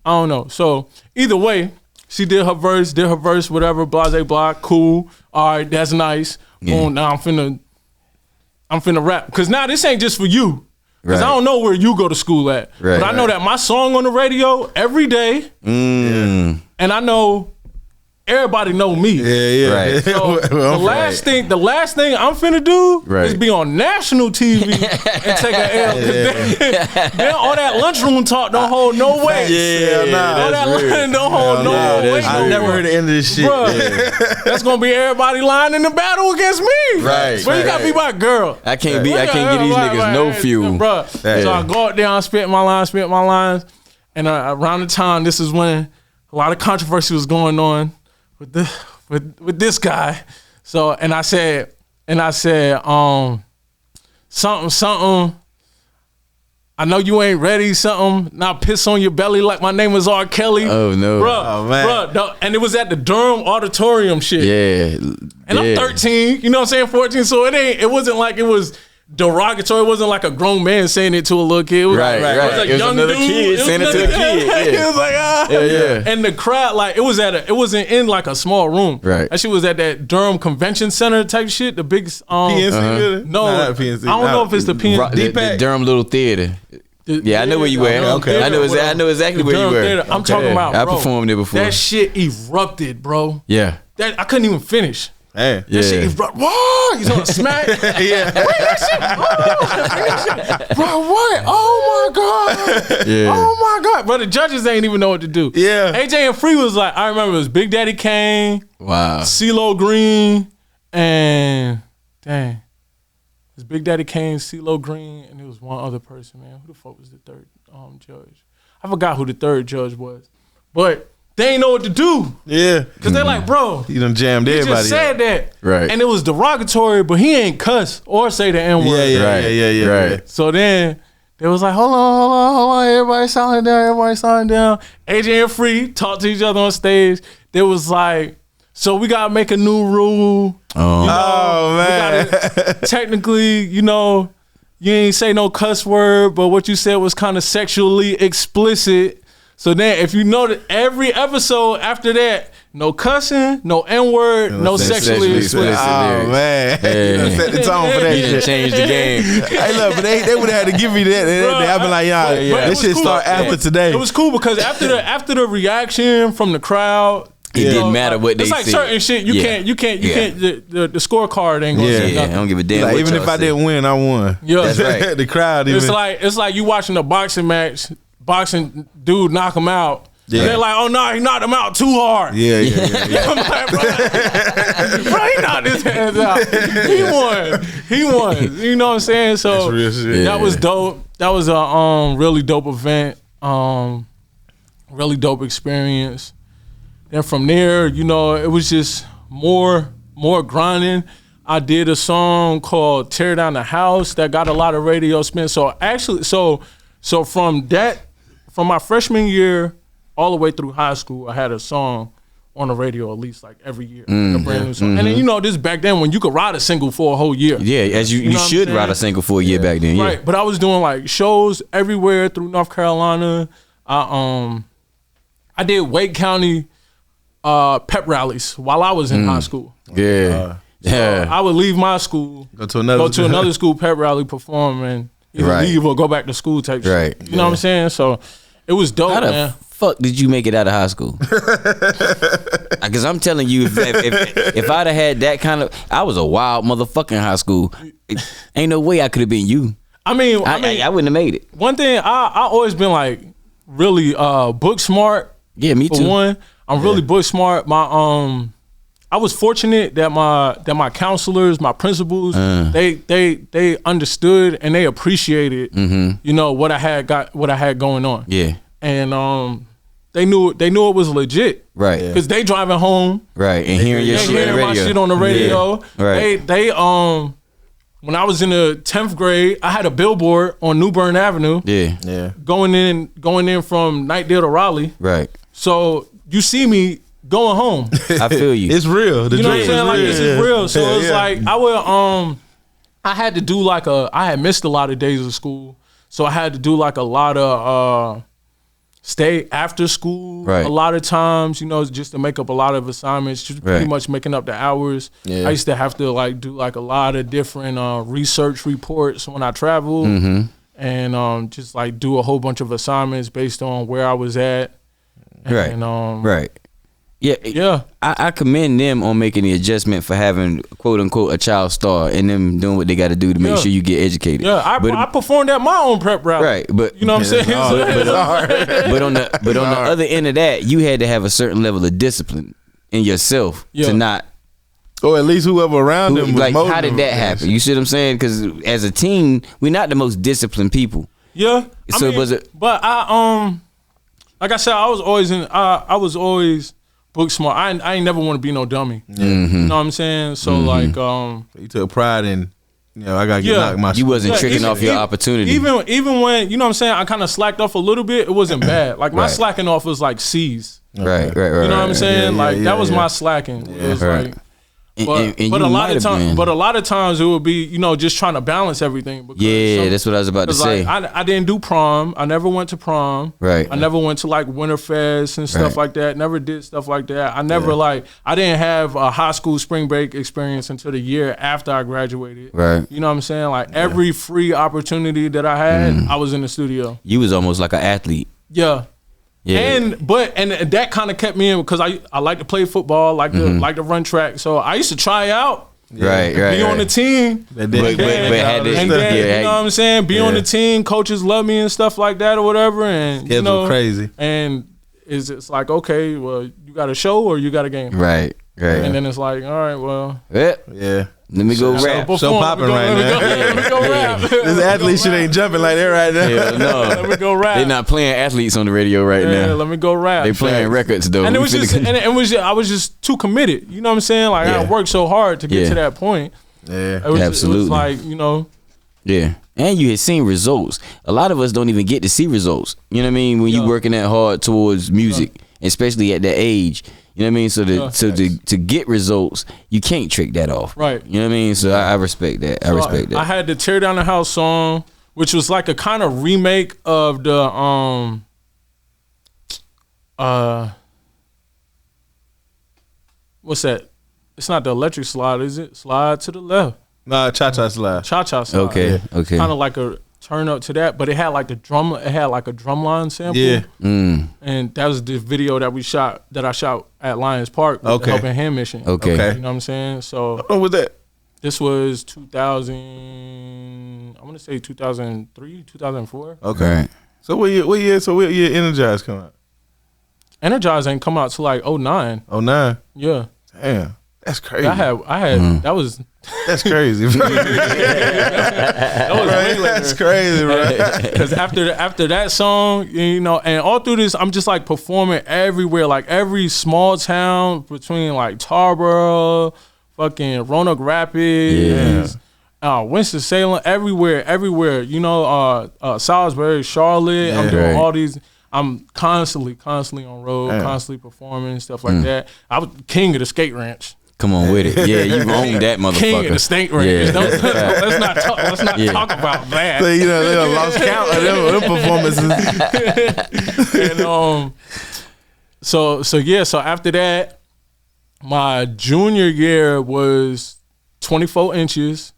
I don't know. So either way, she did her verse, whatever, blase blah, cool, all right, that's nice. Boom, now I'm finna rap, because now this ain't just for you, because I don't know where you go to school at, but I know that my song on the radio every day, and I know everybody know me. Yeah. Right. So the last thing I'm finna do is be on national TV and take an L. Then all that lunchroom talk don't hold no weight. All that don't hold no weight. I never heard the end of this shit. That's gonna be everybody lying in the battle against me. Right. But you gotta be my girl. I can't give these niggas no fuel. Bruh. So I go out there, I spit my lines, and around the time, this is when a lot of controversy was going on with this guy. So and I said something. I know you ain't ready. Something. Now piss on your belly like my name was R. Kelly. Oh no, bro. And it was at the Durham Auditorium shit. Yeah. And I'm 13. You know what I'm saying? 14. So it wasn't like it was derogatory. It wasn't like a grown man saying it to a little kid. It was It was like young another dude. kid saying it to a kid. It was like And the crowd, like, it wasn't in like a small room. Right. That shit was at that Durham Convention Center type shit. The big PNC. No, not PNC. I don't know if it's the PNC. The Durham Little Theater. I know where you at. Okay. I know exactly where you were. I'm talking about, I bro, performed there before. That shit erupted, bro. Yeah. That I couldn't even finish. Hey. That shit erupted. Whoa! You know, smack. Bro, what? Oh my god! Oh my god! But the judges ain't even know what to do. Yeah. AJ and Free was like, I remember it was Big Daddy Kane, CeeLo Green, and dang, it was Big Daddy Kane, CeeLo Green, and there was one other person. Man, who the fuck was the third judge? I forgot who the third judge was, but they ain't know what to do. Yeah. Because they're like, bro, you done jammed everybody. He just said that. Right. And it was derogatory, but he ain't cuss or say the N-word. Yeah. Right. So then they was like, hold on. Everybody silent down. AJ and Free talked to each other on stage. They was like, so we got to make a new rule. Oh man. Technically, you ain't say no cuss word, but what you said was kind of sexually explicit. So then, if you know that every episode after that, no cussing, no N-word, no sexually explicit. Oh man, you done set the tone for that. You done changed the game. Hey, look, but they would have had to give me that. I've been like, this shit start after today. It was cool because after the reaction from the crowd, it didn't matter what they said. It's like certain shit you can't. The scorecard ain't gonna say nothing. I don't give a damn. Like, what even if I didn't win, I won. Yeah, that's right. The crowd. It's like you watching a boxing match. Boxing dude knock him out. Yeah. And they're like, oh no, he knocked him out too hard. Yeah. I'm like, bro, he knocked his hands out. He won. You know what I'm saying? So real shit. That was dope. That was a really dope event. Really dope experience. Then from there, it was just more grinding. I did a song called "Tear Down the House" that got a lot of radio spin. So actually, so from my freshman year all the way through high school, I had a song on the radio at least like every year, a brand new song. And then this back then when you could ride a single for a whole year. Yeah, as you should ride a single for a year back then. Yeah. Right, but I was doing like shows everywhere through North Carolina. I I did Wake County pep rallies while I was in high school. Yeah. So I would leave my school, go to another school pep rally, perform, and either leave or go back to school type shit. You know what I'm saying? So it was dope, man. How the fuck did you make it out of high school? Because I'm telling you, if I'd have had that kind of, I was a wild motherfucker in high school. Ain't no way I could have been you. I mean, I wouldn't have made it. One thing, I always been like really book smart. Yeah, me too. For one, I'm really book smart. I was fortunate that my counselors, my principals, they understood and they appreciated, you know, what I had going on. Yeah, and they knew it was legit, right? Because they driving home, right, and hearing your shit on the radio. My shit on the radio. Yeah. Right. They when I was in the 10th grade, I had a billboard on New Bern Avenue. Yeah. Going in from Knightdale to Raleigh. Right. So you see me going home. I feel you. It's real. You know what I'm saying? Like, this is real. So it's like I would I had to do like I had missed a lot of days of school. So I had to do like a lot of stay after school a lot of times, you know, just to make up a lot of assignments, just pretty much making up the hours. I used to have to like do like a lot of different research reports when I traveled and just like do a whole bunch of assignments based on where I was at. And, Yeah. I commend them on making the adjustment for having quote unquote a child star and them doing what they got to do to make sure you get educated. Yeah, I performed at my own prep rally. Right, but you know what I'm saying. But on the other end of that, you had to have a certain level of discipline in yourself to not. Or at least whoever around them was like, how did that happen? You see what I'm saying? Because as a team, we're not the most disciplined people. Yeah. So was it? But I like I said, I was always book smart. I ain't never want to be no dummy. You know what I'm saying? So like you took pride in, you know, I gotta get knocked my. You wasn't tricking off your opportunity. Even when, you know what I'm saying, I kind of slacked off a little bit. It wasn't bad. Like my slacking off was like C's. Right. You know what I'm saying? That was my slacking. It was like. But a lot of times it would be, you know, just trying to balance everything. That's what I was about to say. Like, I didn't do prom. I never went to prom. Right. I never went to like Winterfest and stuff like that. Never did stuff like that. I never I didn't have a high school spring break experience until the year after I graduated. Right. You know what I'm saying? Like every free opportunity that I had, I was in the studio. You was almost like an athlete. Yeah. Yeah. And that kind of kept me in because I like to play football, like to run track. So I used to try out, be on the team, but had this, you know what I'm saying, be on the team. Coaches love me and stuff like that or whatever, and kids were crazy. And it's like, okay, well, you got a show or you got a game, right? And then it's like, all right, well, let me go rap. So popping right now. Let me go rap. This athlete shit ain't jumping like that right now. Yeah, no. Let me go rap. They're not playing athletes on the radio right now. Let me go rap. They playing records though. And I was just too committed. You know what I'm saying? Like I worked so hard to get to that point. Yeah, absolutely. It was like, you know. Yeah. And you had seen results. A lot of us don't even get to see results. You know what I mean? When you working that hard towards music, especially at that age. You know what I mean? So to get results, you can't trick that off. Right. You know what I mean? So I respect that. I respect that. I had the Tear Down the House song, which was like a kind of remake of the what's that? It's not the Electric Slide, is it? Slide to the left. Nah, Cha-Cha Slide. Cha-Cha Slide. Okay. Kind of like a turn up to that, but it had like a drumline sample. Yeah. And that was the video that I shot at Lions Park with the Helping Hand Mission. Okay. You know what I'm saying? So what was that? This was 2000, I want to say 2003, 2004. Okay. Right. So what year Energize come out? Energize ain't come out till like 09. 09? Yeah. Damn. That's crazy. I had that was that's crazy. That was way later. That's crazy, bro. Because after that song, you know, and all through this, I'm just like performing everywhere, like every small town between like Tarboro, fucking Roanoke Rapids, Winston-Salem, everywhere. You know, Salisbury, Charlotte. I'm doing all these. I'm constantly on road, constantly performing stuff like that. I was king of the skate ranch. Come on with it. Yeah, you own that motherfucker. King of the skate ranch. Yeah. Let's not talk about that. So, you know, they lost count of them performances. So after that, my junior year was 24 inches.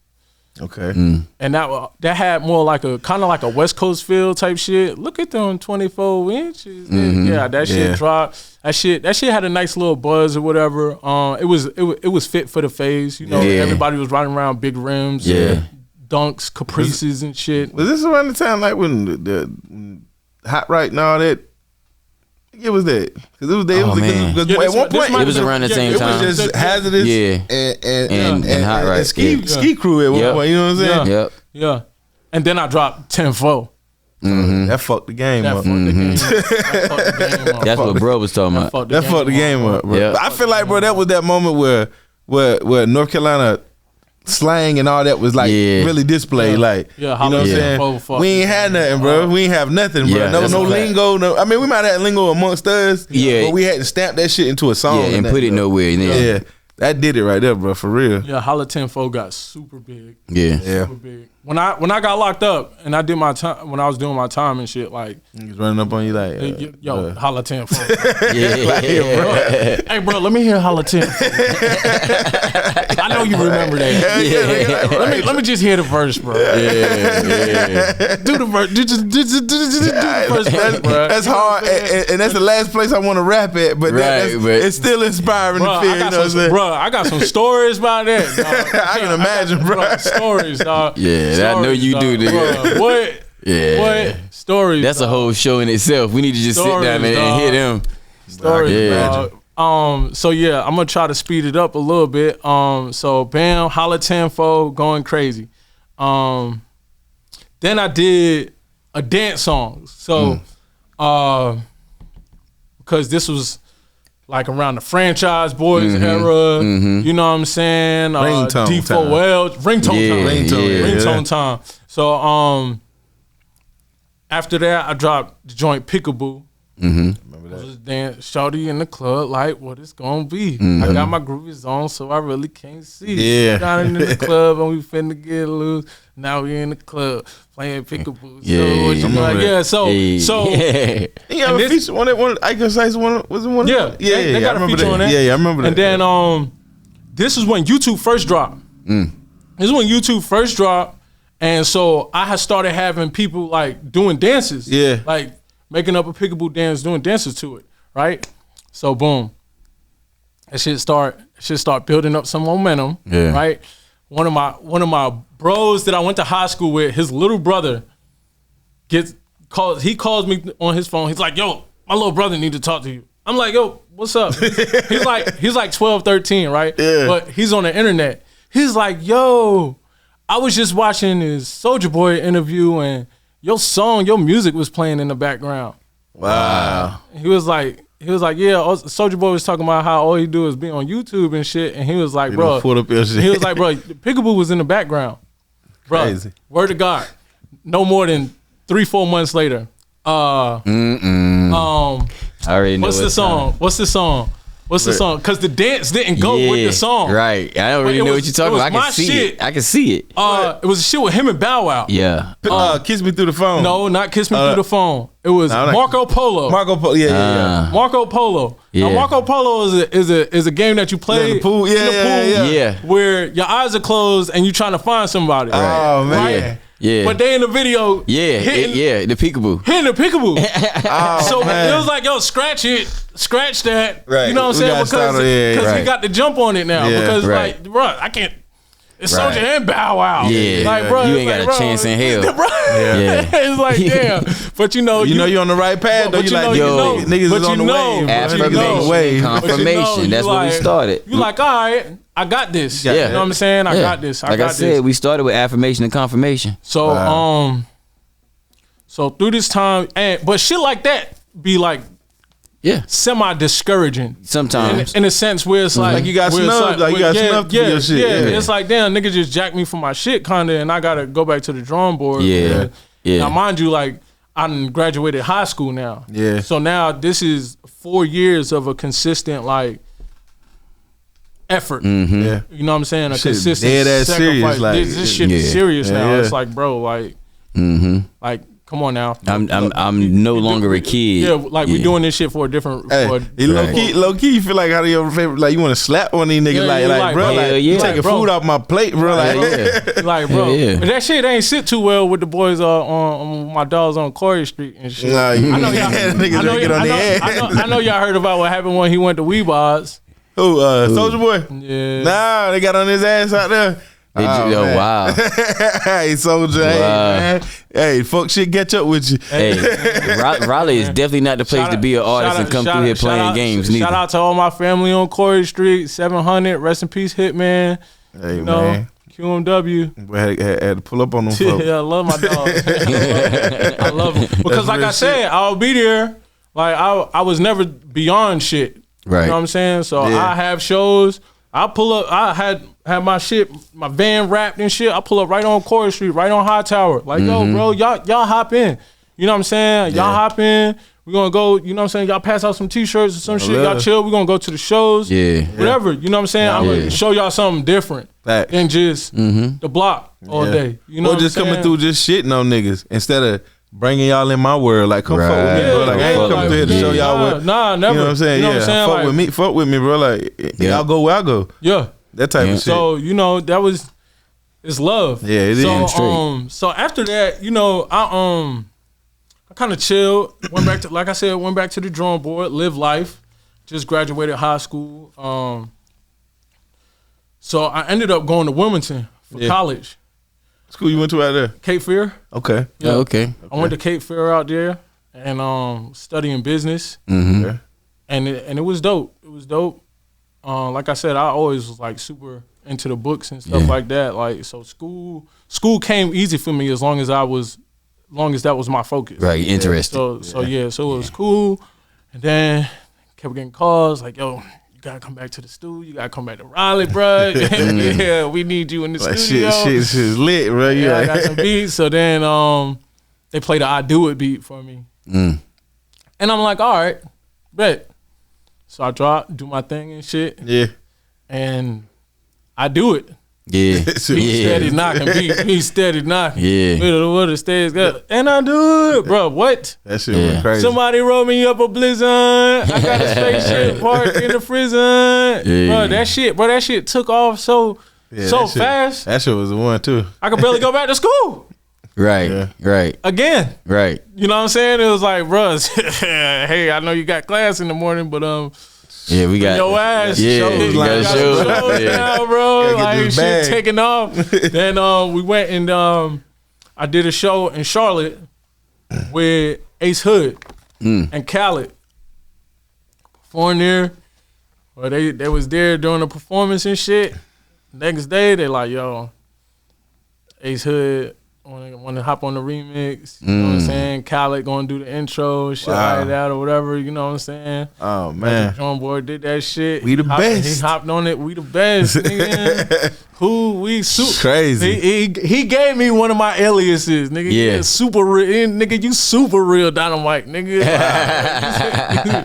Okay. And that had more like a kind of like a West Coast feel type shit. Look at them 24 inches. Yeah, that shit dropped. That shit had a nice little buzz or whatever. It was fit for the phase. You know, everybody was riding around big rims, dunks, caprices and shit. Was this around the time like when the Hot Right and all that? It was that because it was there. At one point it was around the same time. It was just Hazardous, and Hot Right, and Ski Crew at one point. You know what I'm saying? Yeah. And then I dropped 10-4. That fucked the game up. That's what bro was talking about. That fucked the game up, bro. But I feel like, bro, that was that moment where North Carolina slang and all that was like really displayed, like you know what I'm saying. We ain't had nothing, bro. We ain't have nothing, bro. No lingo. No, I mean we might have lingo amongst us, but we had to stamp that shit into a song, and put it nowhere. Yeah, that did it right there, bro, for real. Yeah, Holla 10-4 got super big. Super big. When I got locked up and I did my time, when I was doing my time and shit, like niggas running up on you like, Holla 10-4. Hey, bro, let me hear Holla 10-4. I know you remember that. Let me just hear the verse, bro. Do the verse. Do the first verse, bro. That's hard, and that's the last place I want to rap at. But it's still inspiring to feel. You know what I'm saying? Bro, I got some stories about that. Dog. I can imagine, bro. Stories, dog. Yeah. I know you do, nigga. What? Yeah. What stories? That's a whole show in itself. We need to just sit down and hear them. Stories, dog. So yeah, I'm gonna try to speed it up a little bit. So bam, Holla 10-4, going crazy. Then I did a dance song. So because this was like around the Franchise Boys era, you know what I'm saying? D4L, ringtone time. So after that, I dropped the joint Peekaboo. Remember that? I was dance, shawty in the club, like what it's gonna be. I got my groovies on, so I really can't see. Got in the club and we finna get loose. Now we in the club playing Peekaboo. So you have a feature on it. One Incarceration was it one? Yeah, they got a feature on that. Yeah, I remember that. And then this is when YouTube first dropped. This is when YouTube first dropped, and so I had started having people like doing dances. Yeah, like making up a Peekaboo dance, doing dances to it. Right. So boom, that shit start building up some momentum. Yeah. Right. One of my bros that I went to high school with, his little brother he calls me on his phone. He's like, yo, my little brother need to talk to you. I'm like, yo, what's up? he's like 12, 13, right? Yeah. But he's on the internet. He's like, yo, I was just watching his Soulja Boy interview and your music was playing in the background. Wow. He was like, yeah, Soulja Boy was talking about how all he do is be on YouTube and shit. And he was like, bro, he was like, bro, Peekaboo was in the background. Bro, crazy. Word to God. No more than 3-4 months later. I already know What's the song? Because the dance didn't go with the song. Right. I don't really know what you're talking about. I can see it. It was a shit with him and Bow Wow. Yeah. Kiss Me Through the Phone. No, not Kiss Me Through the Phone. It was Marco Polo. Marco Polo, yeah. Marco Polo. Yeah. Now, Marco Polo is a game that you play in the pool. Yeah. Where your eyes are closed and you're trying to find somebody. Right. Oh, man. Right? Yeah. But they in the video the Peekaboo. Hitting the Peekaboo. So man. it was like, yo, scratch that. Right. You know what I'm saying? Because he got the jump on it now. Yeah. Because like, bro, I can't. It's Soulja and Bow Wow. Yeah. Like, bro, you ain't got a chance in hell. Bro. Yeah. It's like, damn. But you know you're on the right path, though. Niggas is on the wave. Affirmation, confirmation. That's where we started. You like, all right, I got this. Yeah. You know what I'm saying? I got this. Like I said, we started with affirmation and confirmation. So, so through this time, but shit like that be like, semi-discouraging sometimes, in a sense where it's like you got snubbed, like you got snubbed to your shit. Yeah, it's like, damn, nigga just jacked me for my shit, kinda, and I gotta go back to the drawing board. Yeah. Now, mind you, like I done graduated high school now. Yeah. So now this is 4 years of a consistent like effort. Mm-hmm. Yeah. You know what I'm saying? A shit consistent dead ass sacrifice. serious. Like this shit is serious now. Yeah. It's like, bro, like, like come on now. I'm no longer a kid. Yeah, like we doing this shit for a different. Hey, low key, you feel like how do your favorite? Like you want to slap one of these niggas? Like bro, you taking food off my plate, bro. Like bro, but that shit ain't sit too well with the boys on my dogs on Corey Street and shit. Nah, I know y'all heard about what happened when he went to Weebods. Who? Soulja Boy? Yeah. Nah, they got on his ass out there. Wow. Hey, Soulja, hey, man. Hey, fuck shit, catch up with you. Hey, Raleigh is definitely not the place to be an artist and come through here playing games. Shout out to all my family on Corey Street, 700. Rest in peace, Hitman. Hey, man. QMW. Had to pull up on them. Yeah, I love my dog. I love him because, like I said, I'll be there. Like I was never beyond shit. Right. You know what I'm saying? So I have shows. I pull up. I had my shit, my van wrapped and shit. I pull up right on Corey Street, right on High Tower. Like, yo, bro, y'all hop in. You know what I'm saying? Y'all hop in. We're gonna go. You know what I'm saying? Y'all pass out some T-shirts or some shit. Y'all chill. We're gonna go to the shows. Whatever. You know what I'm saying? I'm gonna show y'all something different than just the block all day. You know, or just coming through just shitting on niggas instead of bringing y'all in my world. Like, come fuck with me, bro. Like, I ain't coming through here to show y'all what. Nah, never. You know what I'm saying? You know what I'm saying? Fuck with me. Fuck with me, bro. Like, y'all go where I go. Yeah. That type of shit. So, you know, it's love. Yeah, it is. So after that, you know, I kind of chilled. Went back to the drawing board, live life. Just graduated high school. So I ended up going to Wilmington for college. School you went to out there? Cape Fear. Okay. Yeah. Okay. I went to Cape Fear out there and studying business. Okay. And it was dope. It was dope. Like I said, I always was like super into the books and stuff like that. Like, so school came easy for me as long as that was my focus. Right, interested. So it was cool. And then kept getting calls like, yo, you gotta come back to the studio. You gotta come back to Raleigh, bro. Yeah, we need you in the studio. Shit's lit, bro. Yeah, I got some beats. So then they played the I Do It beat for me. And I'm like, all right, bet. So I do my thing and shit. Yeah. And I do it. Yeah. He steady knocking. He steady knocking. Yeah. With the stage go. And I do it, bro. What? That shit was crazy. Somebody rolled me up a blizzard. I got a spaceship parked in the prison. Yeah. Bro, that shit took off so fast. That shit was the one too. I could barely go back to school. Right. Again. Right. You know what I'm saying? It was like, bro, hey, I know you got class in the morning, but yeah, we got your ass. Yeah, we got shows now, bro. Like shit taking off. Then we went and I did a show in Charlotte with Ace Hood and Khaled. Performed there. Well, they was there doing the performance and shit. Next day, they like, yo, Ace Hood want to hop on the remix, you know what I'm saying? Khaled gonna do the intro, shit like that or whatever, you know what I'm saying? Oh man, John Boy did that shit. We the best. He hopped on it. We the best, nigga. Crazy. He gave me one of my aliases, nigga. Yeah, super real, nigga. You super real Dynamite, nigga.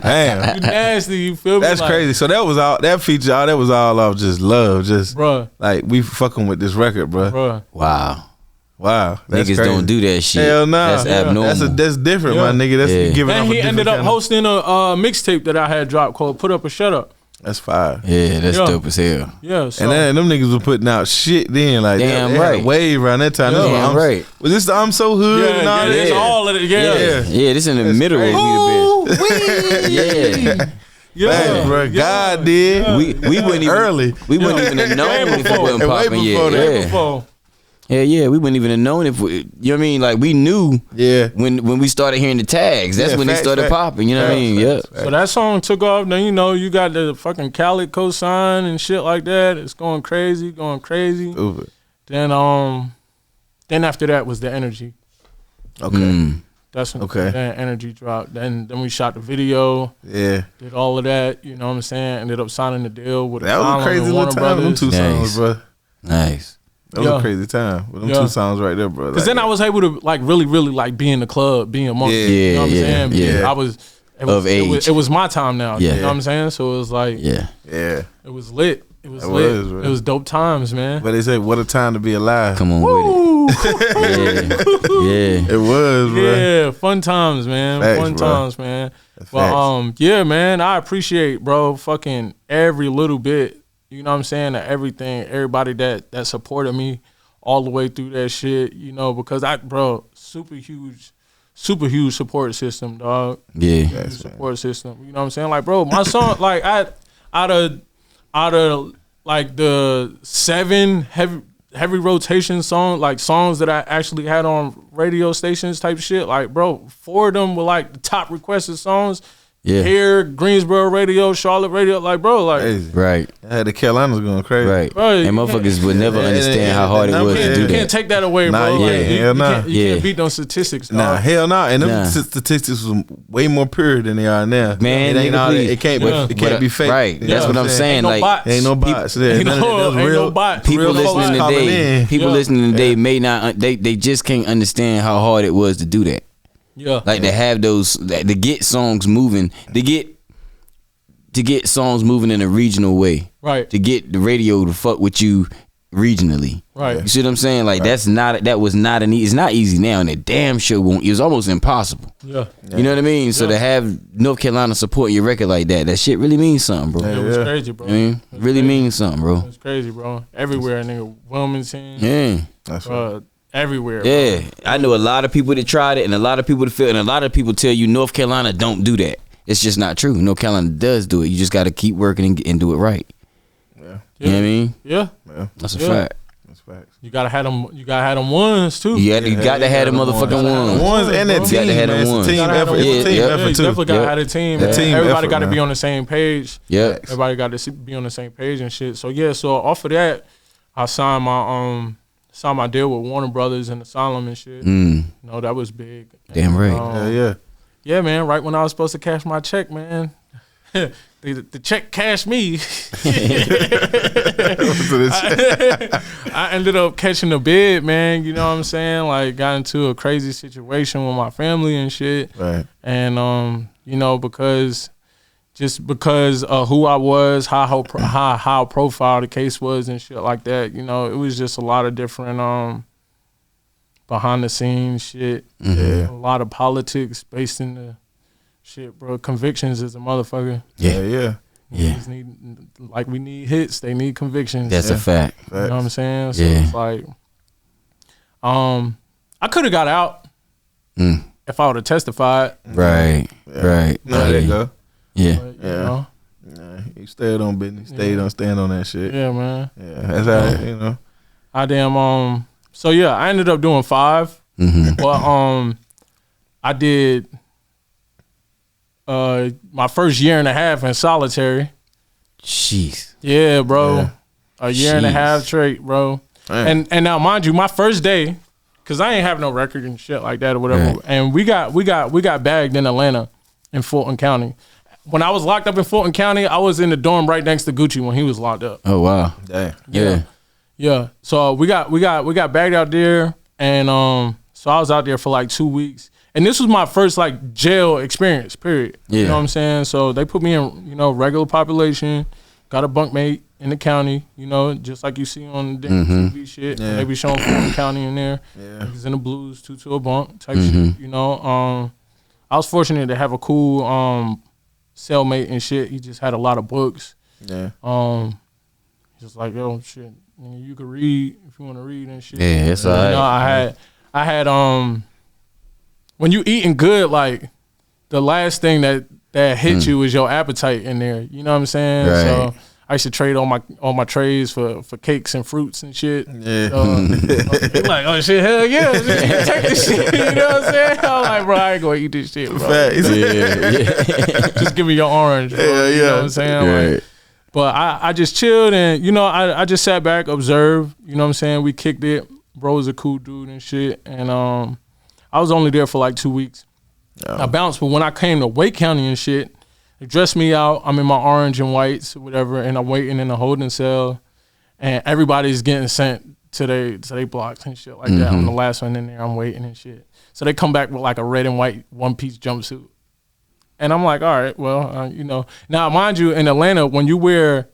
Damn, you nasty. You feel me? That's crazy. So that was all. That feature. That was all off just love, just bruh. Like we fucking with this record, bruh. Wow, that's niggas crazy. don't do that shit. Hell no, that's abnormal. That's different, my nigga. That's giving up. And he ended up hosting a mixtape that I had dropped called "Put Up or Shut Up." That's fire. Yeah, that's dope as hell. Yeah, so. And then them niggas were putting out shit then, like damn they right. had a wave around that time. Damn right. Was this the I'm So Hood? Yeah, and all that? It's all of it. Yeah, this in the middle would be the best. Yeah, bro. God did. We wouldn't even early. We wouldn't even have known if it wasn't popping yet. Yeah, we wouldn't even have known if we, you know what I mean? Like we knew when we started hearing the tags. That's when they started popping, you know what I mean? Yeah. So that song took off. Then you know you got the fucking Khaled cosign and shit like that. It's going crazy. Stupid. Then after that was the Energy. Okay. That's when the Energy dropped. Then we shot the video. Yeah. Did all of that, you know what I'm saying? Ended up signing the deal with that was a crazy little time. Them two songs, bro. Nice. That was a crazy time with them two songs right there, bro. Because then I was able to like really like be in the club, be amongst you know what I'm saying? Yeah. I was of age. It was my time now. Yeah. You know what I'm saying? So it was like it was lit. It was lit. It was dope times, man. But they say what a time to be alive. Come on with It was, bro. Yeah, fun times, man. Facts, fun bro. times, man. That's But facts. yeah, man, I appreciate, bro, fucking every little bit. You know what I'm saying? Of everything, everybody that supported me all the way through that shit. You know, because super huge support system, dog. Yeah. Huge support system. You know what I'm saying? Like, bro, my song, like, out of like the 7 heavy rotation songs that I actually had on radio stations type shit, like, bro, 4 of them were like the top requested songs. Yeah. Here, Greensboro radio, Charlotte radio, like, bro, like, Crazy. Right. I had the Carolinas going crazy. Right. Bro, And you motherfuckers would never Yeah, understand how hard it was to do you that. can't take that away, Nah, bro. you Like, can't. you Hell nah. can't Yeah. beat those statistics, dog. Nah, hell no. And them Nah. statistics was way more pure than they are now. Man, it ain't nigga, all that. please. It can't. Yeah. It can't be fake. Right. You That's know what I'm saying. Ain't no Like, bots. Ain't no bots. Yeah, Ain't none of that. no- Those ain't real no bots. people real folks listening calling today, in. people Yeah. listening today may not. They just can't understand how hard it was to do that. Yeah. Like to have those, to get songs moving, to get songs moving in a regional way, Right. to get the radio to fuck with you regionally. Right. You see what I'm saying? Like that was not it's not easy now, and it damn sure won't. It was almost impossible. Yeah. You know what I mean? So to have North Carolina support your record like that shit really means something, bro. It was Yeah. crazy, bro. I mean, It was really crazy. means something, bro. It's crazy, bro. Everywhere, nigga. Wilmington. Yeah. That's right. Everywhere. Yeah, I know a lot of people that tried it, and a lot of people that feel, and a lot of people tell you North Carolina don't do that. It's just not true. North Carolina does do it. You just got to keep working and do it right. Yeah. You know what I mean? Yeah. Yeah. That's a Yeah. fact. That's facts. You gotta have them. You gotta have them ones too. You got to have the motherfucking ones. Ones and that You team, gotta have man. them It's ones. a team Gotta have effort. them It's a ones. team Yeah. Yeah, effort you too. definitely gotta Yep. have a team. The Man. team Everybody effort, got to man. be on the same page. Yeah. Everybody got to be on the same page and shit. So yeah. So off of that, I signed my deal with Warner Brothers and Asylum and shit. Mm. You know, that was big. Damn right. Yeah. Yeah, man. Right when I was supposed to cash my check, man. The check cashed me. I ended up catching a bid, man. You know what I'm saying? Like, got into a crazy situation with my family and shit. Right. And you know, because of who I was, how profile the case was and shit like that. You know, it was just a lot of different behind the scenes shit. Yeah. A lot of politics based in the shit, bro. Convictions is a motherfucker. Yeah. Yeah. Yeah. Niggas need, like, we need hits, they need convictions. That's a fact. You know what I'm saying? So Yeah. it's like, I could have got out if I would have testified. Right. Right. You know how that go. Yeah. But, you Yeah. know, Yeah. You stayed on business. Stayed on stand on that shit. yeah, man. Yeah. That's how you know. So yeah, I ended up doing 5, but I did my first year and a half in solitary. Jeez. Yeah, bro. Yeah. A year and a Jeez. half straight, bro. Man. And now, mind you, my first day, cause I ain't have no record and shit like that or whatever. Right. And we got bagged in Atlanta, in Fulton County. When I was locked up in Fulton County, I was in the dorm right next to Gucci when he was locked up. Oh wow. Damn. Yeah. Yeah. So we got bagged out there, and so I was out there for like 2 weeks. And this was my first like jail experience, period. You Yeah. know what I'm saying? So they put me in, you know, regular population, got a bunkmate in the county, you know, just like you see on the TV shit. Yeah. They be showing Fulton County in there. Yeah. Niggas in the blues, 2 to a bunk type shit, you know. I was fortunate to have a cool cellmate and shit. He just had a lot of books. Yeah. Just like, yo, shit, nigga, you can read if you want to read and shit. Yeah, it's You alright. know, I had when you eating good, like the last thing that hit you is your appetite in there. You know what I'm saying? Right. So I used to trade all my trays for cakes and fruits and shit. Yeah. He like, oh shit, hell yeah, just take this shit. You know what I'm saying? I'm like, bro, I ain't gonna eat this shit, bro. Facts. Just give me your orange, bro. Yeah, You know yeah. what I'm saying? Like, but I just chilled and, you know, I just sat back, observed. You know what I'm saying? We kicked it. Bro was a cool dude and shit. And I was only there for like 2 weeks. I bounced, but when I came to Wake County and shit, they dressed me out. I'm in my orange and whites or whatever, and I'm waiting in a holding cell. And everybody's getting sent to they blocks and shit like that. I'm the last one in there. I'm waiting and shit. So they come back with like a red and white one-piece jumpsuit. And I'm like, all right, well, you know. Now, mind you, in Atlanta, when you in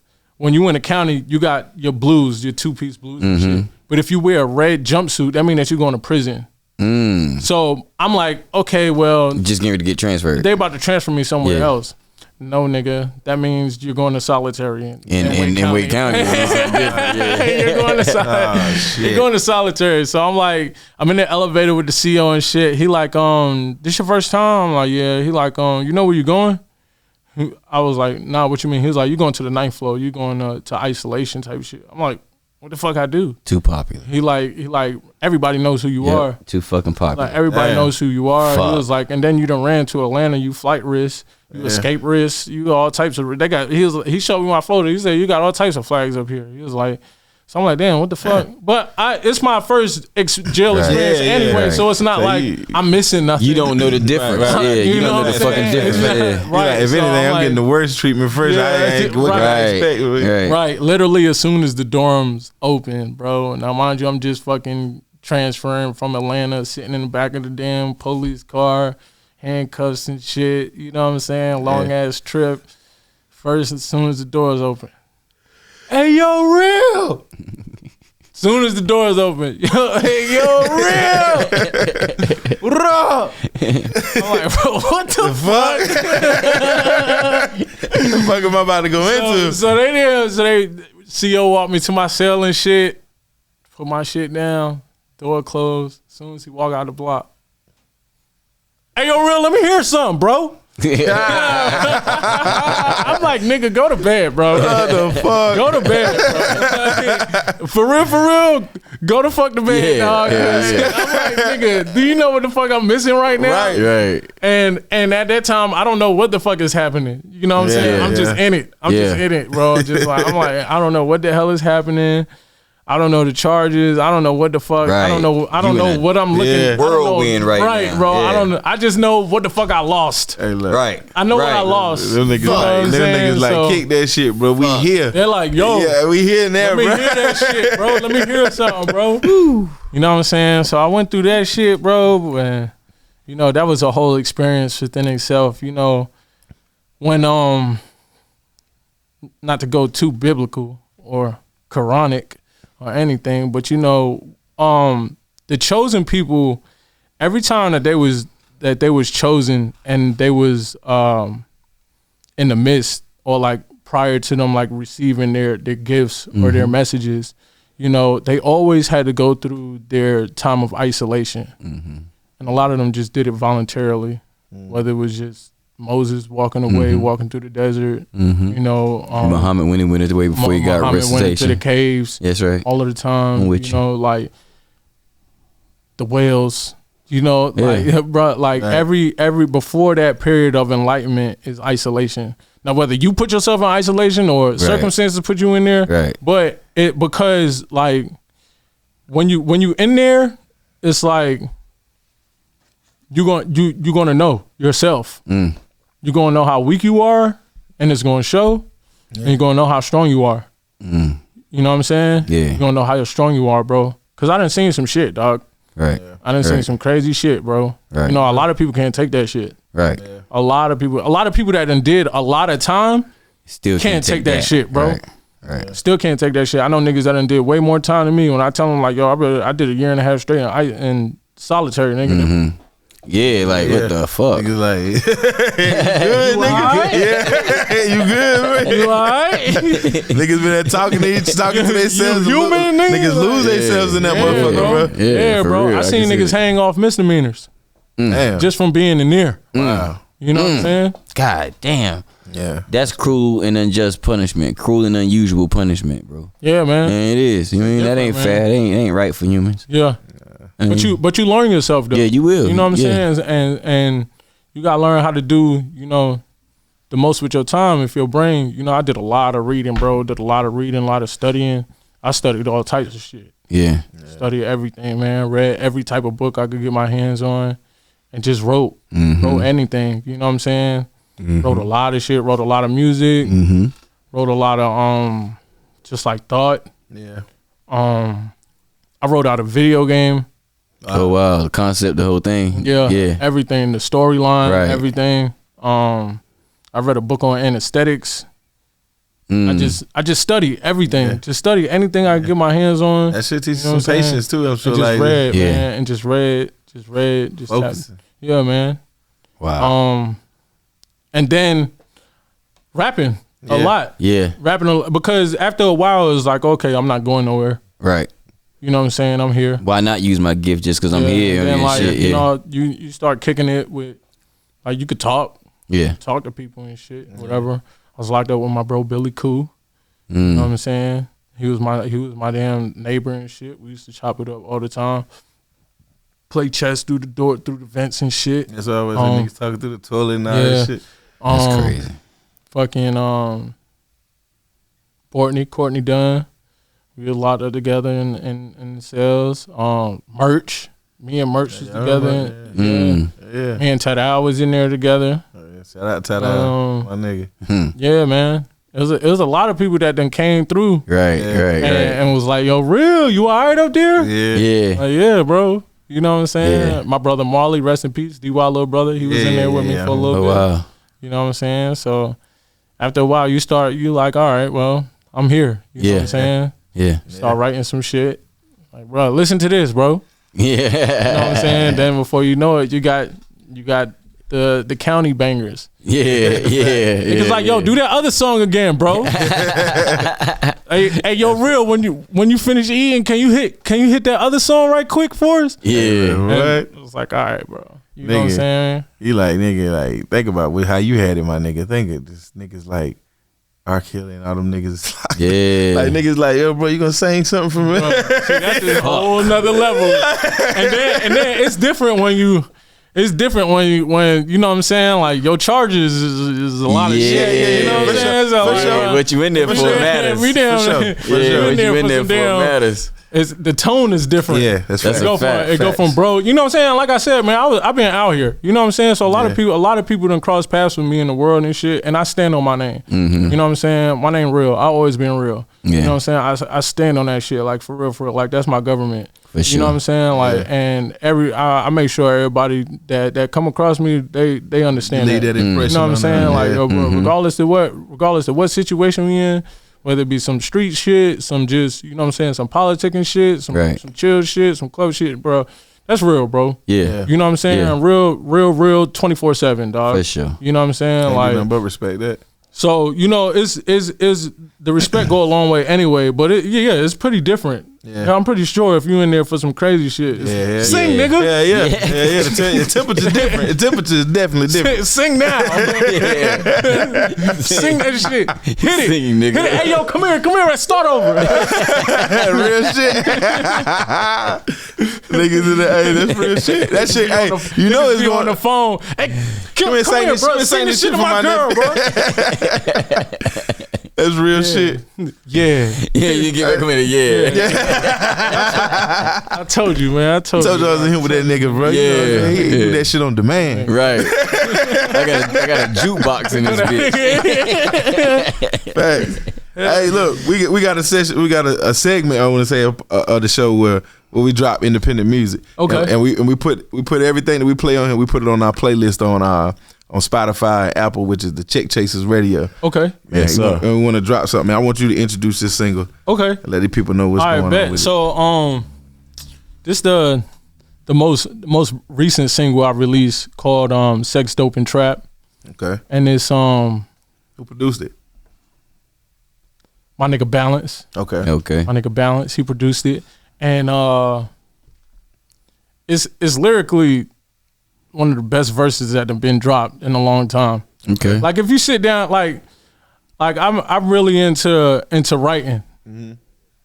the county, you got your blues, your 2-piece blues and shit. But if you wear a red jumpsuit, that means that you're going to prison. So I'm like, okay, well, just getting ready to get transferred. They about to transfer me somewhere else. No, nigga, that means you're going to solitary in Wake County. You're going to solitary. So I'm like, I'm in the elevator with the CO and shit. He like, this your first time? I'm like, yeah. He like, you know where you going? I was like, nah, what you mean? He was like, you going to the 9th floor. You going to isolation type shit. I'm like, what the fuck I do? Too popular. He like, everybody knows who you are. Too fucking popular. Like, everybody knows who you are. Fuck. He was like, and then you done ran to Atlanta, you flight risk. You escape risk, you all types of. He showed me my photo. He said you got all types of flags up here. He was like, so I'm like, damn, what the fuck? But it's my first jail experience anyway, so it's not so like I'm missing nothing. You don't know the difference. Yeah, you don't know the fucking difference. Right. If anything, I'm getting the worst treatment first. What can I expect? Right. Literally, as soon as the dorms open, bro. Now, mind you, I'm just fucking transferring from Atlanta, sitting in the back of the damn police car. Handcuffs and shit, you know what I'm saying? Long ass trip. First, as soon as the doors open, hey yo, real. Soon as the doors open, hey yo, real. What up? I'm like, bro, what the fuck? What the fuck am I about to go into? So they CO walked me to my cell and shit. Put my shit down. Door closed. As soon as he walked out the block. Hey, yo, real, let me hear something, bro. I'm like, nigga, go to bed, bro. What the fuck? Go to bed, bro. For real, go to fuck to bed, dog. I'm like, nigga, do you know what the fuck I'm missing right now? Right. And at that time, I don't know what the fuck is happening. You know what I'm saying? I'm just in it. I'm just in it, bro. Just like, I'm like, I don't know what the hell is happening. I don't know the charges. I don't know what the fuck. Right. I don't know what I'm looking. Whirlwind right now. Bro. I don't know. I just know what the fuck I lost. Hey, look. Right. I know what I lost. Them niggas like kick that shit, bro. We here. They're like, yo. Yeah, we here now, bro. Let me hear that shit, bro. Let me hear something, bro. You know what I'm saying? So I went through that shit, bro. And, you know, that was a whole experience within itself. You know, when, not to go too biblical or Quranic, or anything, but you know, the chosen people, every time that they was chosen and they was in the midst or like prior to them like receiving their gifts or their messages, you know, they always had to go through their time of isolation, and a lot of them just did it voluntarily, whether it was just Moses walking away, walking through the desert. You know, Muhammad when he went away before he got recitation. Went into the caves. That's right. All of the time. You know, like the whales. You know, like bro, like every before that period of enlightenment is isolation. Now, whether you put yourself in isolation or circumstances put you in there, but because like when you in there, it's like you're gonna know yourself. You're gonna know how weak you are, and it's gonna show. And you're gonna know how strong you are. You know what I'm saying? Yeah. You're gonna know how strong you are, bro. Cause I done seen some shit, dog. Right. I done seen some crazy shit, bro. Right. You know, a lot of people can't take that shit. Right. Yeah. A lot of people that done did a lot of time still can't take that shit, bro. Right. Still can't take that shit. I know niggas that done did way more time than me. When I tell them like, yo, I did 1.5 years straight in solitary, nigga. Yeah, like what the fuck? Niggas like, you good, nigga? Right? Yeah, you good, man? You alright? Niggas been there talking to themselves. Niggas lose themselves in that motherfucker, bro. Yeah, bro. Real, I seen niggas hang off misdemeanors just from being in there. Wow. You know what I'm saying? God damn. Yeah. That's cruel and unjust punishment. Cruel and unusual punishment, bro. Yeah, man. And it is. You mean that ain't fair. It ain't right for humans. Yeah. But you learn yourself though. Yeah, you will. You know what I'm saying? And you gotta learn how to do, you know, the most with your time if your brain, you know, I did a lot of reading, bro. Did a lot of reading, a lot of studying. I studied all types of shit. Yeah. Studied everything, man. Read every type of book I could get my hands on and just wrote. Wrote anything. You know what I'm saying? Wrote a lot of shit, wrote a lot of music, wrote a lot of just like thought. Yeah. I wrote out a video game. Oh wow, the concept, the whole thing. Yeah. Everything, the storyline, Right. everything. I read a book on anesthetics. I just study everything. Yeah. Just study anything I can get my hands on. That shit teaches some patience too. I'm sure. And just read, man, and just read. Yeah, man. Wow. And then rapping a lot. Yeah. Rapping because after a while it was like, okay, I'm not going nowhere. Right. You know what I'm saying? I'm here. Why not use my gift just because I'm here? And then like, you know, you start kicking it with, like, you could talk. Yeah. Talk to people and shit, whatever. I was locked up with my bro Billy Koo. You know what I'm saying? He was my damn neighbor and shit. We used to chop it up all the time. Play chess through the vents and shit. That's always when niggas talking through the toilet and all that shit. That's crazy. Fucking Courtney Dunn. We did a lot of together in the cells. Merch. Me and Merch was together. Yeah. Me and Tadal was in there together. Shout out Tadal, my nigga. Yeah, man. It was a lot of people that then came through. Right. And was like, yo, real, you all right up there? Yeah. Like, yeah, bro. You know what I'm saying? Yeah. My brother Marley, rest in peace, DY little brother, he was in there with me for a little bit. Wow. You know what I'm saying? So after a while, you like, all right, well, I'm here. You know what I'm saying? Yeah. Start writing some shit. Like, bro, listen to this, bro. Yeah. You know what I'm saying? Then before you know it, you got the county bangers. Yeah. It's like, yo, do that other song again, bro. hey, yo, real, when you finish eating, can you hit that other song right quick for us? Yeah. Right. It was like, all right, bro. You know what I'm saying? You like, nigga, like, think about how you had it, my nigga. Think of this niggas like R. Kelly and all them niggas. Like, like niggas like, yo, bro, you gonna sing something for me? Bro, see, that's a whole nother level. And then it's different when you know what I'm saying, like your charges is a lot of shit. You know what I'm saying? So, for sure. What you in there for matters. We down for sure. What you in there for matters. The tone is different. Yeah, that's a fact. It go from bro. You know what I'm saying? Like I said, man, I've been out here. You know what I'm saying? So a lot of people done cross paths with me in the world and shit, and I stand on my name. You know what I'm saying? My name real. I always been real. You know what I'm saying? I stand on that shit, like for real. Like that's my government. For sure. You know what I'm saying? Like, and I make sure everybody that come across me, they understand that. That impression. You know what I'm saying? Like, regardless of what situation we in. Whether it be some street shit, some just, you know what I'm saying, some politicking shit, some chill shit, some club shit, bro. That's real, bro. Yeah. You know what I'm saying? Yeah. Real 24/7, dog. For sure. You know what I'm saying? Ain't like, nothing but respect that. So, you know, is the respect go a long way anyway, but it's pretty different. Yeah. I'm pretty sure if you in there for some crazy shit, sing, nigga. Yeah. The temperature's different. The temperature is definitely different. Sing now. Sing that shit. Hit it. Sing, nigga. Hit it. Hey, yo, come here. Let's start over. Real shit. Niggas in the, hey, that's real shit. That shit, hey, you know it's going on the phone. Hey, come here, bro. Sing this shit to my girl, bro. That's real shit. Yeah, you get recommended. I told you, man. I told you I was in here with that nigga, bro. Yeah, you know, he do that shit on demand. Right. I got a jukebox in this bitch. Facts. Hey, look, we got a session. We got a segment. I want to say of the show where we drop independent music. Okay. And we put everything that we play on here. We put it on our playlist on Spotify, Apple, which is the Check Chasers Radio. Okay. Yes, sir. And we want to drop something. I want you to introduce this single. Okay. And let the people know what's going on with it. So, this the most recent single I released called Sex, Dope, and Trap. Okay. And it's who produced it? My nigga Balance. Okay. My nigga Balance, he produced it. And it's lyrically one of the best verses that have been dropped in a long time. Okay. Like if you sit down, like I'm really into writing. Mm-hmm.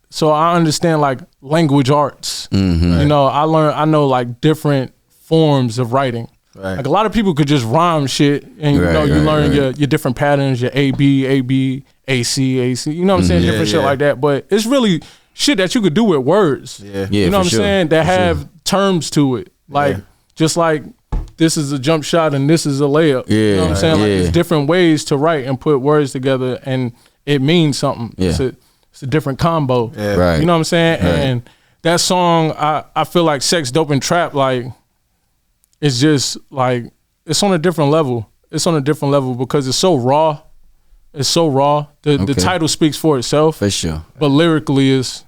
So I understand like language arts. Mm-hmm. You know, I know like different forms of writing. Right. Like a lot of people could just rhyme shit and you learn your different patterns, your A, B, AC, you know what I'm saying? Different shit like that. But it's really shit that you could do with words. Yeah. You know what I'm saying? That have terms to it. Like just like this is a jump shot and this is a layup. Yeah. You know what I'm saying? Like there's different ways to write and put words together and it means something. Yeah. It's a different combo. Yeah. Right. You know what I'm saying? Right. And that song, I feel like Sex, Dope, and Trap, like, it's just like, it's on a different level. It's on a different level because it's so raw. It's so raw. The title speaks for itself. For sure. But lyrically is